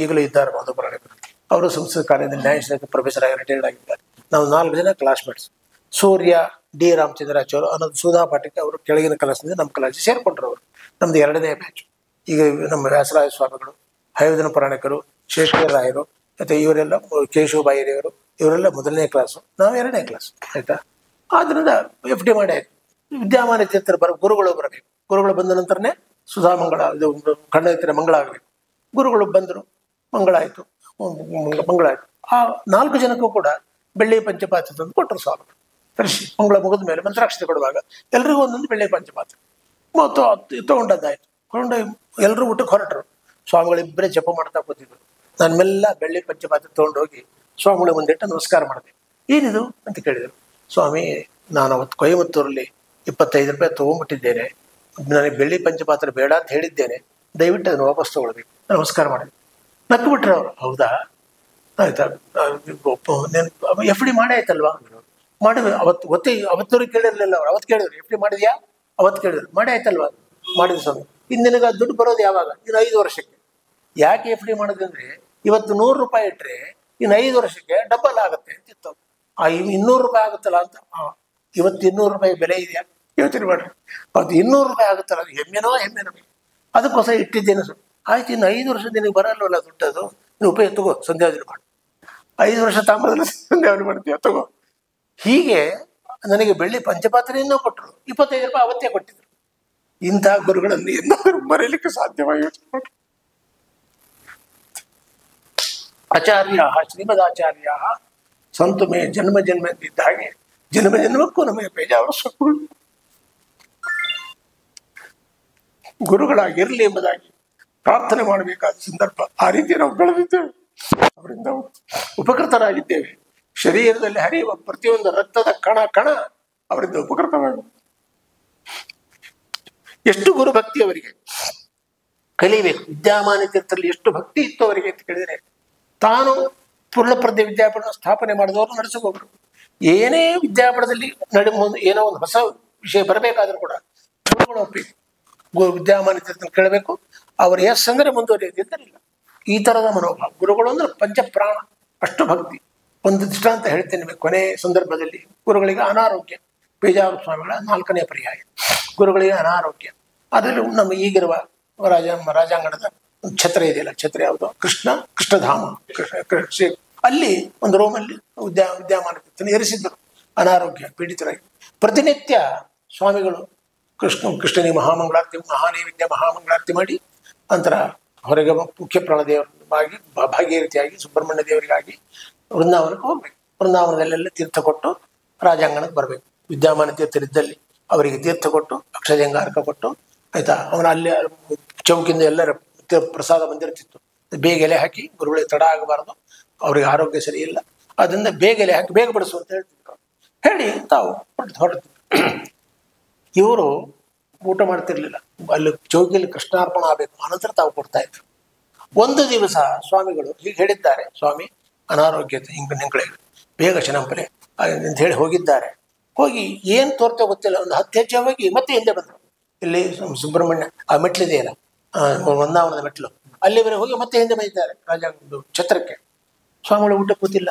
ಈಗಲೂ ಇದ್ದಾರೆ ಮಾಧವ ಪುರಾಣಿಕರು. ಅವರು ಸಂಸ್ಕೃತ ಕಾಲೇಜಲ್ಲಿ ನ್ಯಾಯಶಾಸ್ತ್ರ ಪ್ರೊಫೆಸರ್ ಆಗಿ ರಿಟೈರ್ಡ್ ಆಗಿದ್ದಾರೆ. ನಾವು 4 ಜನ ಕ್ಲಾಸ್ಮೇಟ್ಸ್. ಸೂರ್ಯ, ಡಿ ರಾಮಚಂದ್ರಾಚಾರ್ಯ ಅನ್ನೋದು ಸುಧಾ ಪಾಠಕ್ಕೆ ಅವರು ಕೆಳಗಿನ ಕ್ಲಾಸ್ನಿಂದ ನಮ್ಮ ಕ್ಲಾಸಿಗೆ ಸೇರಿಕೊಂಡ್ರು. ಅವರು ನಮ್ದು 2ನೇ ಬ್ಯಾಚ್. ಈಗ ನಮ್ಮ ವ್ಯಾಸರಾಯ ಸ್ವಾಮಿಗಳು, ಹೈವದನ ಪುರಾಣಿಕರು, ಶೇಷಕರ ರಾಯರು, ಮತ್ತು ಇವರೆಲ್ಲ ಕೇಶವ ಬಾಯಿರಿಯವರು, ಇವರೆಲ್ಲ 1ನೇ ಕ್ಲಾಸು, ನಾವು 2ನೇ ಕ್ಲಾಸ್. ಆಯಿತಾ, ಆದ್ದರಿಂದ ಎಫ್ ಡಿ ಮಾಡಿ ಆಯಿತು. ವಿದ್ಯಾಮಾನ್ಯ ತೀರ್ಥರು ಗುರುಗಳು ಬರಬೇಕು. ಗುರುಗಳು ಬಂದ ನಂತರನೇ ಸುಧಾ ಮಂಗಳ, ಇದು ಕಣ್ಣ ಎತ್ತಿರ ಮಂಗಳ ಆಗಬೇಕು. ಗುರುಗಳು ಬಂದರು, ಮಂಗಳ ಆಯಿತು. ಆ 4 ಜನಕ್ಕೂ ಕೂಡ ಬೆಳ್ಳಿ ಪಂಚಪಾತ್ರೆ ತಂದು ಕೊಟ್ಟರು ಸ್ವಾಮಿಗಳು. ತರಿಸಿ ಮಂಗಳ ಮುಗಿದ ಮೇಲೆ ಮಂತ್ರಾಕ್ಷತೆ ಕೊಡುವಾಗ ಎಲ್ರಿಗೂ ಒಂದೊಂದು ಬೆಳ್ಳಿ ಪಂಚಪಾತ್ರೆ ತೊಗೊಂಡದ್ದಾಯ್ತು. ಕೊಂಡು ಎಲ್ಲರೂ ಊಟಕ್ಕೆ ಹೊರಟರು. ಸ್ವಾಮಿಗಳಿಬ್ಬರೇ ಜಪ ಮಾಡ್ತಾ ಕೂತಿದ್ರು. ನಾನು ಮೆಲ್ಲ ಬೆಳ್ಳಿ ಪಂಚಪಾತ್ರೆ ತೊಗೊಂಡೋಗಿ ಸ್ವಾಮಿಗಳ ಮುಂದಿಟ್ಟು ನಮಸ್ಕಾರ ಮಾಡಿದೆ. ಏನಿದು ಅಂತ ಕೇಳಿದರು. ಸ್ವಾಮಿ, ನಾನು ಅವತ್ತು ಕೊಯಮತ್ತೂರಲ್ಲಿ 25 ರೂಪಾಯಿ ತೊಗೊಂಡ್ಬಿಟ್ಟಿದ್ದೇನೆ, ನನಗೆ ಬೆಳ್ಳಿ ಪಂಚಪಾತ್ರೆ ಬೇಡ ಅಂತ ಹೇಳಿದ್ದೇನೆ, ದಯವಿಟ್ಟು ಅದನ್ನು ವಾಪಸ್ ತೊಗೊಳ್ಬೇಕು. ನಮಸ್ಕಾರ ಮಾಡಿದೆ. ನಕ್ಕು ಬಿಟ್ರೆ ಅವರು. ಹೌದಾ, ಆಯ್ತಾ, ಎಫ್ ಡಿ ಮಾಡೇ ಆಯ್ತಲ್ವಾ ಮಾಡಿ. ಅವತ್ತೂರಿಗೆ ಕೇಳಿರಲಿಲ್ಲ ಅವ್ರು. ಅವತ್ತು ಕೇಳಿದ್ರು, ಎಫ್ ಡಿ ಮಾಡಿದ್ಯಾ? ಅವತ್ತು ಕೇಳಿದ್ರು. ಮಾಡಿ ಆಯ್ತಲ್ವಾ? ಮಾಡಿದ್ರು ಸ್ವಾಮಿ. ಇನ್ನಿನಗೆ ದುಡ್ಡು ಬರೋದು ಯಾವಾಗ? ಇನ್ನು 5 ವರ್ಷಕ್ಕೆ. ಯಾಕೆ ಎಫ್ ಡಿ ಮಾಡೋದಂದ್ರೆ, ಇವತ್ತು 100 ರೂಪಾಯಿ ಇಟ್ಟರೆ ಇನ್ನು 5 ವರ್ಷಕ್ಕೆ ಡಬಲ್ ಆಗುತ್ತೆ ಅಂತಿತ್ತು. 200 ರೂಪಾಯಿ ಆಗುತ್ತಲ್ಲ ಅಂತ. ಇವತ್ತು 200 ರೂಪಾಯಿ ಬೆಲೆ ಇದೆಯಾ? ಯೋಚನೆ ಮಾಡ್ರಿ. ಅವತ್ತು 200 ರೂಪಾಯಿ ಆಗುತ್ತಲ್ಲ, ಅದು ಹೆಮ್ಮೆನೋ ನಮಗೆ. ಅದಕ್ಕೋಸ್ಕರ ಇಟ್ಟಿದ್ದೇನೆ ಸರ್. ಆಯ್ತು, ಇನ್ನು 5 ವರ್ಷದ ನಿನಗೆ ಬರಲ್ವಲ್ಲ ದುಡ್ಡದು, ನೀವು ಉಪಯೋಗ ತಗೋ, ಸಂಧ್ಯಾವಧಿ ಮಾಡು. 5 ವರ್ಷ ತಾಂಬದಲ್ಲಿ ಸಂಧ್ಯಾವಧಿ ಮಾಡ್ತೀಯ, ತಗೋ. ಹೀಗೆ ನನಗೆ ಬೆಳ್ಳಿ ಪಂಚಪಾತ್ರೆಯನ್ನು ಕೊಟ್ಟರು. 25 ರೂಪಾಯಿ ಅವತ್ತೇ ಕೊಟ್ಟಿದ್ರು. ಇಂತಹ ಗುರುಗಳನ್ನು ಎಂದಾದರೂ ಮರೆಯಲಿಕ್ಕೆ ಸಾಧ್ಯವಾಗಿ ಯೋಚನೆ ಮಾಡಿ. ಆಚಾರ್ಯ ಶ್ರೀಮದಾಚಾರ್ಯ ಸಂತು ಮೇ ಜನ್ಮ ಜನ್ಮ ಇದ್ದ ಹಾಗೆ ಜನ್ಮ ಜನ್ಮಕ್ಕೂ ನಮಗೆ ಬೇಜಾರು ಸ್ವಪ್ನ ಗುರುಗಳಾಗಿರಲಿ ಎಂಬುದಾಗಿ ಪ್ರಾರ್ಥನೆ ಮಾಡಬೇಕಾದ ಸಂದರ್ಭ. ಆ ರೀತಿ ನಾವು ಬೆಳೆದಿದ್ದೇವೆ, ಅವರಿಂದ ಉಪಕೃತರಾಗಿದ್ದೇವೆ. ಶರೀರದಲ್ಲಿ ಹರಿಯುವ ಪ್ರತಿಯೊಂದು ರಕ್ತದ ಕಣ ಕಣ ಅವರಿಂದ ಉಪಕೃತವಾಗಿದೆ. ಎಷ್ಟು ಗುರು ಭಕ್ತಿ ಅವರಿಗೆ ಕಲಿಬೇಕು. ವಿದ್ಯಾಮಾನ್ಯ ತೀರ್ಥರಲ್ಲಿ ಎಷ್ಟು ಭಕ್ತಿ ಇತ್ತು ಅವರಿಗೆ ಅಂತ ಕೇಳಿದರೆ, ತಾನು ಪೂರ್ಣಪ್ರಜ್ಞೆ ವಿದ್ಯಾಪೀಠ ಸ್ಥಾಪನೆ ಮಾಡಿದವರು ನಡೆಸುವವರು. ಏನೇ ವಿದ್ಯಾಪೀಠದಲ್ಲಿ ಏನೋ ಒಂದು ಹೊಸ ವಿಷಯ ಬರಬೇಕಾದ್ರೂ ಕೂಡ ಗುರುಗಳು ಒಪ್ಪಬೇಕು. ವಿದ್ಯಾಮಾನ್ಯ ತೀರ್ಥನ ಕೇಳಬೇಕು. ಅವರು ಎಸ್ ಅಂದರೆ ಮುಂದುವರಿಯೋದಿಲ್ಲ. ಈ ಥರದ ಮನೋಭಾವ. ಗುರುಗಳು ಅಂದ್ರೆ ಪಂಚಪ್ರಾಣ, ಅಷ್ಟು ಭಕ್ತಿ. ಒಂದು ದೃಷ್ಟಾಂತ ಹೇಳ್ತೇನೆ ನಿಮಗೆ. ಕೊನೆ ಸಂದರ್ಭದಲ್ಲಿ ಗುರುಗಳಿಗೆ ಅನಾರೋಗ್ಯ. ಪೇಜಾವರ ಸ್ವಾಮಿಗಳ 4ನೇ ಪರ್ಯಾಯ. ಗುರುಗಳಿಗೆ ಅನಾರೋಗ್ಯ. ಅದರಲ್ಲಿ ನಮ್ಮ ಈಗಿರುವ ರಾಜಾಂಗಣದ ಛತ್ರ ಇದೆಯಲ್ಲ, ಛತ್ರ ಯಾವುದು? ಕೃಷ್ಣಧಾಮ. ಅಲ್ಲಿ ಒಂದು ರೂಮಲ್ಲಿ ವಿದ್ಯಾಮಾನ್ಯ ತೀರ್ಥನ ಇರಿಸಿದ್ದರು. ಅನಾರೋಗ್ಯ ಪೀಡಿತರಾಗಿ ಪ್ರತಿನಿತ್ಯ ಸ್ವಾಮಿಗಳು ಕೃಷ್ಣನಿಗೆ ಮಹಾಮಂಗಳಾರತಿ, ಮಹಾನೈವೇದ್ಯ ಮಹಾಮಂಗಳಾರತಿ ಮಾಡಿ ನಂತರ ಹೊರಗೆ ಮುಖ್ಯ ಪ್ರಾಣದೇವರಾಗಿ ಭಾಗೀರಥಿಯಾಗಿ ಸುಬ್ರಹ್ಮಣ್ಯ ದೇವರಿಗಾಗಿ ವೃಂದಾವನಕ್ಕೆ ಹೋಗ್ಬೇಕು. ವೃಂದಾವನದಲ್ಲೆಲ್ಲ ತೀರ್ಥ ಕೊಟ್ಟು ರಾಜಾಂಗಣಕ್ಕೆ ಬರಬೇಕು. ವಿದ್ಯಾಮಾನ್ಯ ತೀರ್ಥರಿದ್ದಲ್ಲಿ ಅವರಿಗೆ ತೀರ್ಥ ಕೊಟ್ಟು ಅಕ್ಷಯಂಗಾರಕ ಕೊಟ್ಟು, ಆಯ್ತಾ, ಅವನ ಅಲ್ಲಿ ಚೌಕಿಂದ ಎಲ್ಲರ ಪ್ರಸಾದ ಬಂದಿರ್ತಿತ್ತು. ಬೇಗ ಎಲೆ ಹಾಕಿ, ಗುರುಗಳಿಗೆ ತಡ ಆಗಬಾರ್ದು, ಅವ್ರಿಗೆ ಆರೋಗ್ಯ ಸರಿ ಇಲ್ಲ, ಅದರಿಂದ ಬೇಗ ಎಲೆ ಹಾಕಿ ಬೇಗ ಬಿಡಿಸು ಅಂತ ಹೇಳ್ತಿದ್ರು. ಹೇಳಿ ತಾವು ಹೊರಟಿದ್ರು. ಇವರು ಊಟ ಮಾಡ್ತಿರ್ಲಿಲ್ಲ. ಅಲ್ಲಿ ಚೌಕಿಯಲ್ಲಿ ಕೃಷ್ಣಾರ್ಪಣ ಆಗಬೇಕು, ಅನಂತರ ತಾವು ಕೊಡ್ತಾ ಇದ್ರು. ಒಂದು ದಿವಸ ಸ್ವಾಮಿಗಳು ಹೀಗೆ ಹೇಳಿದ್ದಾರೆ, ಸ್ವಾಮಿ ಅನಾರೋಗ್ಯತೆ ನಿಂಕಳೆ ಬೇಗ ಶನಂಪಲೆ ಅಂತ ಹೇಳಿ ಹೋಗಿದ್ದಾರೆ. ಹೋಗಿ ಏನು ತೋರ್ತಾ ಗೊತ್ತಿಲ್ಲ, ಒಂದು 10 ಹೆಜ್ಜೆ ಹೋಗಿ ಮತ್ತೆ ಹಿಂದೆ ಬಂದರು. ಇಲ್ಲಿ ಸುಬ್ರಹ್ಮಣ್ಯ ಆ ಮೆಟ್ಲಿದೆಯಲ್ಲ, ವೃಂದಾವನದ ಮೆಟ್ಲು, ಅಲ್ಲಿವರೆಗೆ ಹೋಗಿ ಮತ್ತೆ ಹಿಂದೆ ಬಂದಿದ್ದಾರೆ ರಾಜ ಛತ್ರಕ್ಕೆ. ಸ್ವಾಮಿಗಳು ಊಟ ಕೂತಿಲ್ಲ.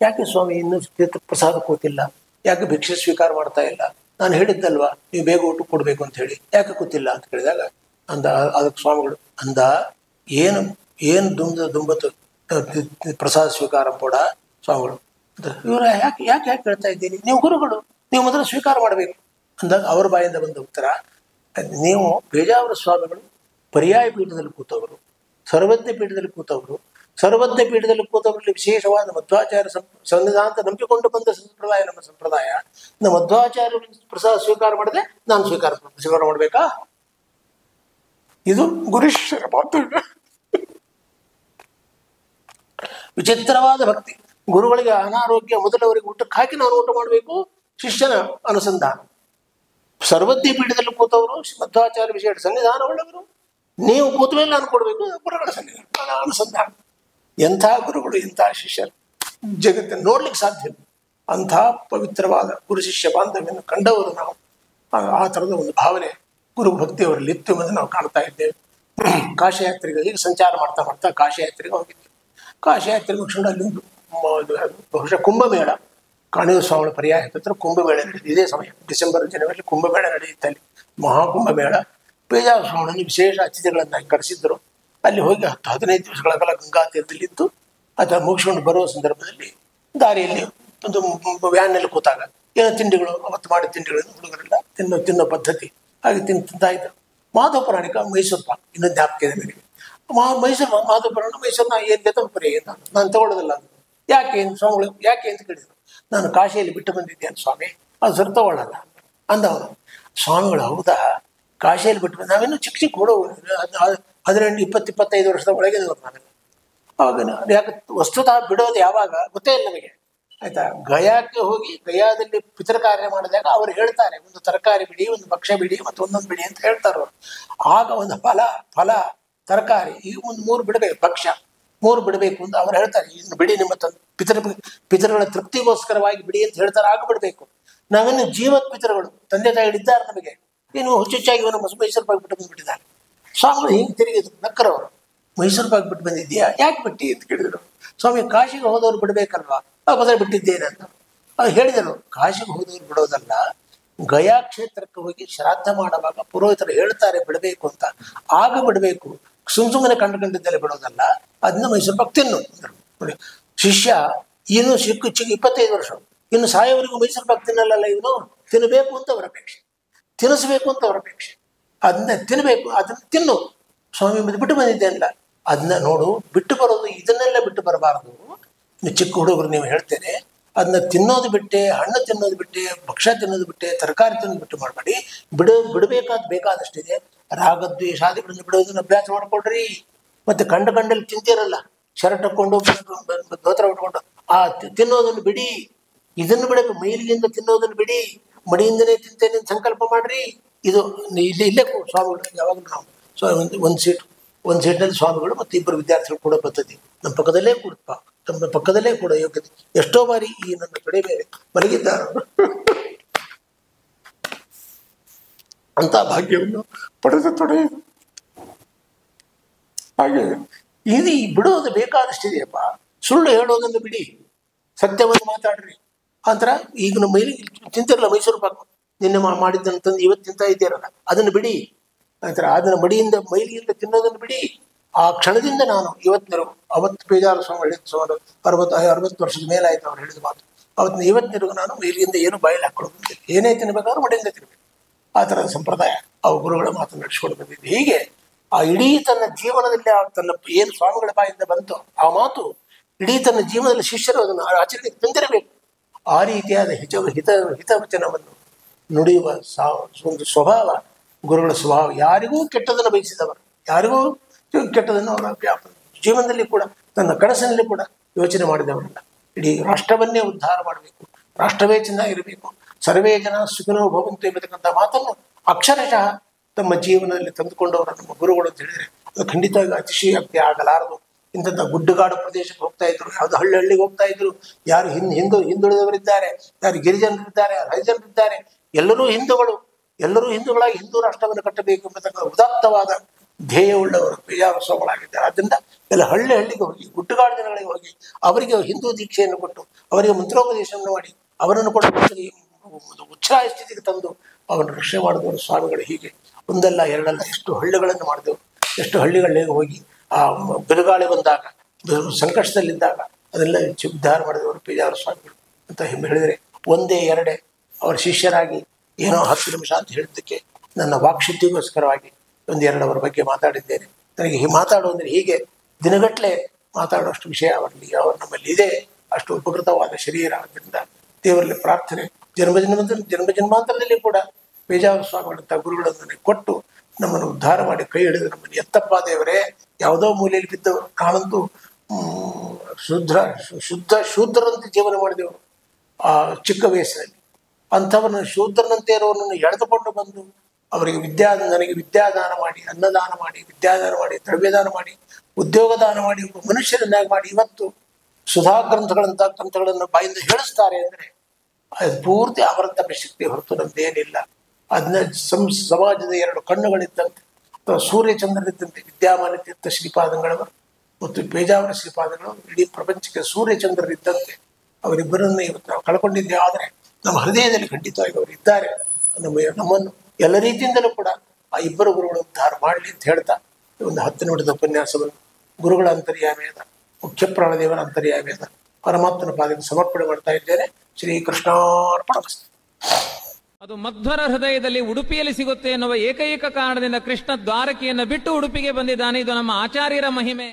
ಯಾಕೆ ಸ್ವಾಮಿ ಇನ್ನೂ ತೀರ್ಥ ಪ್ರಸಾದ ಕೂತಿಲ್ಲ? ಯಾಕೆ ಭಿಕ್ಷೆ ಸ್ವೀಕಾರ ಮಾಡ್ತಾ ಇಲ್ಲ? ನಾನು ಹೇಳಿದ್ದಲ್ವಾ ನೀವು ಬೇಗ ಊಟ ಕೊಡಬೇಕು ಅಂತ ಹೇಳಿ, ಯಾಕೆ ಕೂತಿಲ್ಲ ಅಂತ ಕೇಳಿದಾಗ ಅದಕ್ಕೆ ಸ್ವಾಮಿಗಳು ಏನು ದುಂಬತ್ತು ಪ್ರಸಾದ ಸ್ವೀಕಾರ ಕೂಡ ಸ್ವಾಮಿಗಳು ಇವರು ಯಾಕೆ ಕೇಳ್ತಾ ಇದ್ದೀನಿ? ನೀವು ಗುರುಗಳು, ನೀವು ಮೊದಲು ಸ್ವೀಕಾರ ಮಾಡಬೇಕು ಅಂದಾಗ ಅವರ ಬಾಯಿಂದ ಬಂದ ಉತ್ತರ, ನೀವು ಪೇಜಾವರ ಸ್ವಾಮಿಗಳು ಪರ್ಯಾಯ ಪೀಠದಲ್ಲಿ ಕೂತವರು, ಸರ್ವಜ್ಞ ಪೀಠದಲ್ಲಿ ಕೂತವರು, ಸರ್ವಜ್ಞ ಪೀಠದಲ್ಲಿ ಕೂತವರಲ್ಲಿ ವಿಶೇಷವಾದ ಮಧ್ವಾಚಾರ್ಯ ಸನ್ನಿಧಾನ ನಂಬಿಕೊಂಡು ಬಂದ ಸಂಪ್ರದಾಯ ನಮ್ಮ ಸಂಪ್ರದಾಯ. ನಮ್ಮ ಮಧ್ವಾಚಾರ್ಯ ಪ್ರಸಾದ ಸ್ವೀಕಾರ ಮಾಡದೆ ನಾನು ಸ್ವೀಕಾರ ಮಾಡಬೇಕಾ? ಇದು ಗುರುಶ್ವರ ಮಾತುಗಳು. ವಿಚಿತ್ರವಾದ ಭಕ್ತಿ. ಗುರುಗಳಿಗೆ ಅನಾರೋಗ್ಯ ಮೊದಲವರಿಗೆ ಊಟಕ್ಕೆ ಹಾಕಿ ನಾನು ಊಟ ಮಾಡಬೇಕು. ಶಿಷ್ಯನ ಅನುಸಂಧಾನ. ಸರ್ವಜ್ಞ ಪೀಠದಲ್ಲಿ ಕೂತವರು ಮಧ್ವಾಚಾರ್ಯ ವಿಶೇಷ ಸನ್ನಿಧಾನ ಉಳ್ಳವರು. ನೀವು ಕೂತ ಮೇಲೆ ನಾನು ಕೊಡಬೇಕು. ಗುರುಗಳ ಸನ್ನಿಧಾನ ಅನುಸಂಧಾನ. ಎಂಥ ಗುರುಗಳು, ಎಂಥ ಶಿಷ್ಯರು ಜಗತ್ತನ್ನು ನೋಡ್ಲಿಕ್ಕೆ ಸಾಧ್ಯ. ಅಂಥ ಪವಿತ್ರವಾದ ಗುರು ಶಿಷ್ಯ ಬಾಂಧವ್ಯವನ್ನು ಕಂಡವರು ನಾವು. ಆ ಥರದ ಒಂದು ಭಾವನೆ ಗುರು ಭಕ್ತಿಯವರಲ್ಲಿ ಇತ್ತು ಎಂಬುದನ್ನು ನಾವು ಕಾಣ್ತಾ ಇದ್ದೇವೆ. ಕಾಶಯಾತ್ರೆಗಳಿಗೆ ಸಂಚಾರ ಮಾಡ್ತಾ ಮಾಡ್ತಾ ಕಾಶಯಾತ್ರೆಗೆ ಹೋಗಿದ್ದೇವೆ. ಕಾಶಯಾತ್ರೆ ಮುಗಿಸ್ಕೊಂಡು ಅಲ್ಲಿ ಬಹುಶಃ ಕುಂಭಮೇಳ, ಕಾಣಿವ ಸ್ವಾಮಿಗಳ ಪರ್ಯಾಯ ಹತ್ರ ಕುಂಭಮೇಳ ನಡೆಯುತ್ತೆ. ಇದೇ ಸಮಯ ಡಿಸೆಂಬರ್ ಜನವರಿ ಕುಂಭಮೇಳ ನಡೆಯುತ್ತೆ. ಅಲ್ಲಿ ಮಹಾಕುಂಭಮೇಳ. ಪೇಜಾವ ಸ್ವಾಮಿಗಳನ್ನು ವಿಶೇಷ ಅತಿಥಿಗಳನ್ನಾಗಿ ಕರೆಸಿದ್ರು. ಅಲ್ಲಿ ಹೋಗಿ 15 ದಿವಸಗಳ ಕಾಲ ಗಂಗಾ ತೀರದಲ್ಲಿದ್ದು ಅಥವಾ ಮುಗಿಸ್ಕೊಂಡು ಬರುವ ಸಂದರ್ಭದಲ್ಲಿ ದಾರಿಯಲ್ಲಿ ಒಂದು ವ್ಯಾನ್ನಲ್ಲಿ ಕೂತಾಗ ಏನೋ ತಿಂಡಿಗಳು, ಅವತ್ತು ಮಾಡಿದ ತಿಂಡಿಗಳನ್ನು ಹುಡುಗರೆಲ್ಲ ತಿನ್ನೋ ಪದ್ಧತಿ ಹಾಗೆ ತಿಂತಾ ಇದ್ದರು. ಮಾಧವ ಪುರಾಣಿಕ ಮೈಸೂರು ಪಾಕ್ ಇನ್ನೊಂದು ಜ್ಞಾಪಕ ಇದೆ ನನಗೆ. ಮೈಸೂರು ಮಾಧವ ಪುರಾಣ ಮೈಸೂರಿನ ಏನು ಪರಿ ನಾನು ತಗೊಳ್ಳೋದಿಲ್ಲ. ಯಾಕೆ ಸ್ವಾಮಿಗಳು ಯಾಕೆ ಅಂತ ಕೇಳಿದ್ರು. ನಾನು ಕಾಶಿಯಲ್ಲಿ ಬಿಟ್ಟು ಬಂದಿದ್ದೇನೆ ಸ್ವಾಮಿ, ಅದು ಸರಿ ತಗೊಳ್ಳಲ್ಲ ಅಂದವನು. ಸ್ವಾಮಿಗಳು ಹೌದಾ, ಕಾಶಿಯಲ್ಲಿ ಬಿಟ್ಟು ಬಂದು ನಾವೇನು ಚಿಕ್ಕ ಹುಡುಗ 18, 20, 25 ವರ್ಷದ ಒಳಗೆ ನಾವೆಲ್ಲ. ಅವಾಗ ಯಾಕೆ ವಸ್ತುತಃ ಬಿಡೋದು ಯಾವಾಗ ಗೊತ್ತೇ ಇಲ್ಲ ನಮಗೆ. ಆಯ್ತಾ, ಗಯಾಕ್ಕೆ ಹೋಗಿ ಗಯಾದಲ್ಲಿ ಪಿತೃ ಕಾರ್ಯ ಮಾಡಿದಾಗ ಅವ್ರು ಹೇಳ್ತಾರೆ ಒಂದು ತರಕಾರಿ ಬಿಡಿ, ಒಂದು ಭಕ್ಷ್ಯ ಬಿಡಿ, ಮತ್ತು ಒಂದೊಂದು ಬಿಡಿ ಅಂತ ಹೇಳ್ತಾರೆ ಅವರು. ಆಗ ಒಂದು ಫಲ ತರಕಾರಿ ಈ ಒಂದು 3 ಬಿಡಬೇಕು, ಭಕ್ಷ್ಯ 3 ಬಿಡಬೇಕು ಅಂತ ಅವ್ರು ಹೇಳ್ತಾರೆ. ಇನ್ನು ಬಿಡಿ, ನಿಮ್ಮ ಪಿತೃಗಳ ತೃಪ್ತಿಗೋಸ್ಕರವಾಗಿ ಬಿಡಿ ಅಂತ ಹೇಳ್ತಾರೆ. ಆಗ ಬಿಡಬೇಕು. ನಾವೇನು ಜೀವತ್ ಪಿತೃಗಳು ತಂದೆ ತಾಯಿಗಳಿದ್ದಾರೆ ನಮಗೆ. ಇನ್ನು ಹುಚ್ಚುಚ್ಚಾಗಿ ಇವನು ಮೈಸೂರು ಪಾಕ್ ಬಿಟ್ಟು ಬಂದುಬಿಟ್ಟಿದ್ದಾರೆ. ಸ್ವಾಮಿಗಳು ಹಿಂಗೆ ತಿರುಗಿದ್ರು, ನಕ್ಕರವರು. ಮೈಸೂರು ಪಾಕ್ ಬಿಟ್ಟು ಬಂದಿದ್ದೀಯಾ, ಯಾಕೆ ಬಿಟ್ಟಿ ಅಂತ ಕೇಳಿದ್ರು. ಸ್ವಾಮಿ ಕಾಶಿಗೆ ಹೋದವ್ರು ಬಿಡಬೇಕಲ್ವಾ, ಮೊದಲು ಬಿಟ್ಟಿದ್ದೇನೆ ಅಂತ ಅವ್ರು ಹೇಳಿದರು. ಕಾಶಿಗೆ ಹೋದವ್ರು ಬಿಡೋದಲ್ಲ, ಗಯಾ ಕ್ಷೇತ್ರಕ್ಕೆ ಹೋಗಿ ಶ್ರಾದ್ದ ಮಾಡುವಾಗ ಪುರೋಹಿತರು ಹೇಳ್ತಾರೆ ಬಿಡಬೇಕು ಅಂತ, ಆಗ ಬಿಡಬೇಕು. ಸುಮ್ಮನೆ ಕಂಡುಕೊಂಡಿದ್ದಲ್ಲಿ ಬಿಡೋದಲ್ಲ. ಅದನ್ನ ಮೈಸೂರು ಪಾಕ್ ತಿನ್ನು ನೋಡಿ. ಶಿಷ್ಯ ಇನ್ನು ಚಿಕ್ಕ 25 ವರ್ಷ, ಇನ್ನು ಸಾಯೋವರೆಗೂ ಮೈಸೂರು ಪಾಕ್ ತಿನ್ನಲ್ಲ. ಇವನು ತಿನ್ನಬೇಕು ಅಂತ ಅವರ ಅಪೇಕ್ಷೆ, ತಿನ್ನಿಸ್ಬೇಕು ಅಂತ ಅವರ ಅಪೇಕ್ಷೆ. ಅದನ್ನ ತಿನ್ನಬೇಕು, ಅದನ್ನ ತಿನ್ನು. ಸ್ವಾಮಿ ಬಿಟ್ಟು ಬಂದಿದ್ದೇನಲ್ಲ, ಅದನ್ನ ನೋಡು. ಬಿಟ್ಟು ಬರೋದು ಇದನ್ನೆಲ್ಲ ಬಿಟ್ಟು ಬರಬಾರದು. ನೀವು ಚಿಕ್ಕ ಹುಡುಗರು ನೀವು ಹೇಳ್ತೇನೆ, ಅದನ್ನ ತಿನ್ನೋದು ಬಿಟ್ಟೆ, ಹಣ್ಣು ತಿನ್ನೋದು ಬಿಟ್ಟೆ, ಭಕ್ಷ್ಯ ತಿನ್ನೋದು ಬಿಟ್ಟೆ, ತರಕಾರಿ ತಿನ್ನೋದು ಬಿಟ್ಟು ಮಾಡಬೇಡಿ. ಬೇಕಾದಷ್ಟಿದೆ. ರಾಗದ್ವೇಷಾದಿಗಳನ್ನು ಬಿಡೋದನ್ನ ಅಭ್ಯಾಸ ಮಾಡ್ಕೊಳ್ರಿ. ಮತ್ತೆ ಕಂಡಲ್ಲಿ ತಿಂತೀರಲ್ಲ, ಶರ್ಟ್ ಹಾಕೊಂಡು ಧೋತ್ರ ಉಟ್ಕೊಂಡು ತಿನ್ನೋದನ್ನು ಬಿಡಿ. ಇದನ್ನು ಬಿಡಬೇಕು, ಮೈಲಿಗೆಯಿಂದ ತಿನ್ನೋದನ್ನು ಬಿಡಿ. ಮಡಿಯಿಂದನೇ ತಿಂತೇನೆ ಅಂತ ಸಂಕಲ್ಪ ಮಾಡ್ರಿ. ಇದು ಇಲ್ಲೇ ಸ್ವಾಮಿಗಳು ಯಾವಾಗಲೂ ನಾವು ಒಂದು ಸೀಟ್ನಲ್ಲಿ ಸ್ವಾಮಿಗಳು ಮತ್ತು 2 ವಿದ್ಯಾರ್ಥಿಗಳು ಕೂಡ ಪದ್ಧತಿ ನಮ್ಮ ಪಕ್ಕದಲ್ಲೇ ಕೂಡ ಯೋಗ್ಯತೆ. ಎಷ್ಟೋ ಬಾರಿ ಈ ನನ್ನ ತೊಡೆ ಮೇಲೆ ಮಲಗಿದ್ದಾರೆ ಅಂತ ಭಾಗ್ಯವನ್ನು ಪಡೆದ ತೊಡೆ. ಹಾಗೆ ಇದು ಬಿಡೋದು ಬೇಕಾದಷ್ಟಿದೆಯಪ್ಪ. ಸುಳ್ಳು ಹೇಳೋದನ್ನು ಬಿಡಿ, ಸತ್ಯವನ್ನು ಮಾತಾಡ್ರಿ. ಅಂತರ ಈಗ ನಮ್ಮ ಮೈಲಿಗೆ ತಿಂತಿರಲ್ಲ ಮೈಸೂರು ಪಾಕ್, ನಿನ್ನೆ ಮಾಡಿದ್ದನ್ನು ತಂದು ಇವತ್ತು ತಿಂತಾ ಇದ್ದೀರಲ್ಲ, ಅದನ್ನು ಬಿಡಿ. ಆಯ್ತರ ಅದನ್ನು ಮೈಲಿಯಿಂದ ತಿನ್ನೋದನ್ನು ಬಿಡಿ. ಆ ಕ್ಷಣದಿಂದ ನಾನು ಅವತ್ತು ಪೇಜಾರ ಸ್ವಾಮಿ ಹೇಳಿದ ಸುಮಾರು 60 ವರ್ಷದ ಮೇಲಾಯ್ತು ಅವ್ರು ಹೇಳಿದ ಮಾತು. ಇವತ್ತಿನವರೆಗೂ ನಾನು ಮೈಲಿಯಿಂದ ಏನು ಬಾಯಲ್ಲಿ ಹಾಕೊಳ್ಳೋದು, ಏನೇ ತಿನ್ಬೇಕಾದ್ರೂ ಮಡಿಯಿಂದ ತಿನ್ಬೇಕು. ಆ ಥರದ ಸಂಪ್ರದಾಯ ಅವು ಗುರುಗಳ ಮಾತನ್ನು ನಡೆಸ್ಕೊಂಡು ಬಂದಿದ್ದೆ. ಹೀಗೆ ಆ ಇಡೀ ತನ್ನ ಜೀವನದಲ್ಲಿ ತನ್ನ ಏನು ಸ್ವಾಮಿಗಳ ಬಾಯಿಂದ ಬಂತು ಆ ಮಾತು ಇಡೀ ತನ್ನ ಜೀವನದಲ್ಲಿ ಶಿಷ್ಯರು ಅದನ್ನು ಆಚರಣೆಗೆ ತಂದಿರಬೇಕು. ಆ ರೀತಿಯಾದ ಹಿತವಚನವನ್ನು ನುಡಿಯುವ ಒಂದು ಸ್ವಭಾವ ಗುರುಗಳ ಸ್ವಭಾವ. ಯಾರಿಗೂ ಕೆಟ್ಟದನ್ನು ಬಯಸಿದವರು, ಯಾರಿಗೂ ಕೆಟ್ಟದನ್ನು ಅವರ ಜೀವನದಲ್ಲಿ ಕೂಡ ತನ್ನ ಕನಸಿನಲ್ಲಿ ಕೂಡ ಯೋಚನೆ ಮಾಡಿದವರಲ್ಲ. ಇಡೀ ರಾಷ್ಟ್ರವನ್ನೇ ಉದ್ಧಾರ ಮಾಡಬೇಕು, ರಾಷ್ಟ್ರವೇ ಚೆನ್ನಾಗಿರಬೇಕು, ಸರ್ವೇ ಜನ ಸುಖಿನೋ ಭವಂತು ಎಂಬತಕ್ಕಂಥ ಮಾತನ್ನು ಅಕ್ಷರಶಃ ತಮ್ಮ ಜೀವನದಲ್ಲಿ ತಂದುಕೊಂಡವರು ನಮ್ಮ ಗುರುಗಳು ಅಂತ ಹೇಳಿದರೆ ಅದು ಖಂಡಿತವಾಗಿ ಅತಿಶಯೋಕ್ತಿ ಆಗಲಾರದು. ಇಂಥ ಗುಡ್ಡಗಾಡು ಪ್ರದೇಶಕ್ಕೆ ಹೋಗ್ತಾ ಇದ್ರು, ಯಾವುದು ಹಳ್ಳಿಗೆ ಹೋಗ್ತಾ ಇದ್ರು. ಯಾರು ಹಿಂದುಳಿದವರಿದ್ದಾರೆ, ಯಾರು ಗಿರಿಜನರಿದ್ದಾರೆ, ಹರಿಜನರಿದ್ದಾರೆ, ಎಲ್ಲರೂ ಹಿಂದೂಗಳಾಗಿ ಹಿಂದೂ ರಾಷ್ಟ್ರವನ್ನು ಕಟ್ಟಬೇಕು ಎಂಬತಕ್ಕ ಉದಾತ್ತವಾದ ಧ್ಯೇಯವುಳ್ಳವರು ಪೇಜಾವರ ಸ್ವಾಮಿಗಳಾಗಿದ್ದಾರೆ. ಆದ್ದರಿಂದ ಎಲ್ಲ ಹಳ್ಳಿಗೆ ಹೋಗಿ, ಗುಡ್ಡಗಾಡು ಜನಗಳಿಗೆ ಹೋಗಿ ಅವರಿಗೆ ಹಿಂದೂ ದೀಕ್ಷೆಯನ್ನು ಕೊಟ್ಟು ಅವರಿಗೆ ಮಂತ್ರೋಪದೇಶವನ್ನು ಮಾಡಿ ಅವರನ್ನು ಕೂಡ ಉಚ್ಛ್ರಾಯ ಸ್ಥಿತಿಗೆ ತಂದು ಅವರನ್ನು ರಕ್ಷಣೆ ಮಾಡಿದವರು ಸ್ವಾಮಿಗಳು. ಹೀಗೆ ಒಂದಲ್ಲ ಎರಡಲ್ಲ ಎಷ್ಟು ಹಳ್ಳಿಗಳನ್ನು ಮಾಡಿದೆವು. ಎಷ್ಟು ಹಳ್ಳಿಗಳಿಗೆ ಹೋಗಿ ಆ ಬಿರುಗಾಳಿ ಬಂದಾಗ, ಸಂಕಷ್ಟದಲ್ಲಿದ್ದಾಗ ಅದೆಲ್ಲ ಉದ್ಧಾರ ಮಾಡಿದವರು ಪೇಜಾವರ ಸ್ವಾಮಿಗಳು ಅಂತ ಹೇಳಿದರೆ ಒಂದೇ ಎರಡೇ ಅವರ ಶಿಷ್ಯರಾಗಿ ಏನೋ 10 ನಿಮಿಷ ಅಂತ ಹೇಳಿದ್ದಕ್ಕೆ ನನ್ನ ವಾಕ್ಶುದ್ಧಿಗೋಸ್ಕರವಾಗಿ 1-2 ಅವರ ಬಗ್ಗೆ ಮಾತಾಡಿದ್ದೇನೆ. ನನಗೆ ಮಾತಾಡುವಂದರೆ ಹೀಗೆ ದಿನಗಟ್ಟಲೆ ಮಾತಾಡುವಷ್ಟು ವಿಷಯ ಅವರಲ್ಲಿ ನಮ್ಮಲ್ಲಿ ಇದೆ. ಅಷ್ಟು ಉಪಕೃತವಾದ ಶರೀರ. ಆದ್ದರಿಂದ ದೇವರಲ್ಲಿ ಪ್ರಾರ್ಥನೆ, ಜನ್ಮಾಂತರದಲ್ಲಿ ಕೂಡ ಪೇಜಾವರ ಸ್ವಾಮಿಗಳಂಥ ಗುರುಗಳನ್ನು ನನಗೆ ಕೊಟ್ಟು ನಮ್ಮನ್ನು ಉದ್ಧಾರ ಮಾಡಿ ಕೈ ಹಿಡಿದು ನಮ್ಮನ್ನು ಎತ್ತಪ್ಪ ದೇವರೇ. ಯಾವುದೋ ಮೂಲೆಯಲ್ಲಿ ಬಿದ್ದವರು, ನಾನಂತೂ ಶೂದ್ರರಂತೆ ಜೀವನ ಮಾಡಿದೆವರು ಆ ಚಿಕ್ಕ ವಯಸ್ಸಿನಲ್ಲಿ. ಅಂಥವರನ್ನು ಶೂದ್ರನಂತೆ ಇರುವವರನ್ನು ಎಳೆದುಕೊಂಡು ಬಂದು ಅವರಿಗೆ ನನಗೆ ವಿದ್ಯಾದಾನ ಮಾಡಿ, ಅನ್ನದಾನ ಮಾಡಿ, ವಿದ್ಯಾದಾನ ಮಾಡಿ, ದ್ರವ್ಯದಾನ ಮಾಡಿ, ಉದ್ಯೋಗ ದಾನ ಮಾಡಿ, ಒಬ್ಬ ಮನುಷ್ಯರನ್ನಾಗಿ ಮಾಡಿ ಇವತ್ತು ಸುಧಾ ಗ್ರಂಥಗಳನ್ನು ಬಾಯಿಂದ ಹೇಳಿಸ್ತಾರೆ ಅಂದರೆ ಅದು ಪೂರ್ತಿ ಅವರ ತಪಶಕ್ತಿ ಹೊರತು ನಮ್ದೇನಿಲ್ಲ. ಅದನ್ನ ಸಮಾಜದ ಎರಡು ಕಣ್ಣುಗಳಿದ್ದಂತೆ ಅಥವಾ ಸೂರ್ಯಚಂದ್ರರಿದ್ದಂತೆ ವಿದ್ಯಾಮಾನ್ಯ ತೀರ್ಥ ಶ್ರೀಪಾದಂಗಳವರು ಮತ್ತು ಪೇಜಾವರ ಶ್ರೀಪಾದಂಗಳು ಇಡೀ ಪ್ರಪಂಚಕ್ಕೆ ಸೂರ್ಯಚಂದ್ರರಿದ್ದಂತೆ ಅವರಿಬ್ಬರನ್ನು ಇವತ್ತು ನಾವು ಕಳ್ಕೊಂಡಿದ್ದೇ. ಆದರೆ ನಮ್ಮ ಹೃದಯದಲ್ಲಿ ಖಂಡಿತವಾಗಿ ಅವರು ಇದ್ದಾರೆ. ನಮ್ಮನ್ನು ಎಲ್ಲ ರೀತಿಯಿಂದಲೂ ಕೂಡ ಆ ಇಬ್ಬರು ಗುರುಗಳು ಉದ್ಧಾರ ಮಾಡಲಿ ಅಂತ ಹೇಳ್ತಾ ಒಂದು 10 ನಿಮಿಷದ ಉಪನ್ಯಾಸವನ್ನು ಗುರುಗಳ ಅಂತರ್ಯಾಮಿಯಾದ ಮುಖ್ಯ ಪ್ರಾಣದೇವರ ಅಂತರ್ಯಾಮಿಯಾದ ಪರಮಾತ್ಮನ ಪಾದಕ್ಕೆ ಸಮರ್ಪಣೆ ಮಾಡ್ತಾ ಇದ್ದೇನೆ. ಶ್ರೀಕೃಷ್ಣಾರ್ಪಣಮಸ್ತು. ಅದು ಮಧ್ವರ ಹೃದಯದಲ್ಲಿ ಉಡುಪಿಯಲ್ಲಿ ಸಿಗುತ್ತೆ ಎನ್ನುವ ಏಕೈಕ ಕಾರಣದಿಂದ ಕೃಷ್ಣ ದ್ವಾರಕೆಯನ್ನು ಬಿಟ್ಟು ಉಡುಪಿಗೆ ಬಂದಿದ್ದಾನೆ. ಇದು ನಮ್ಮ ಆಚಾರ್ಯರ ಮಹಿಮೆ.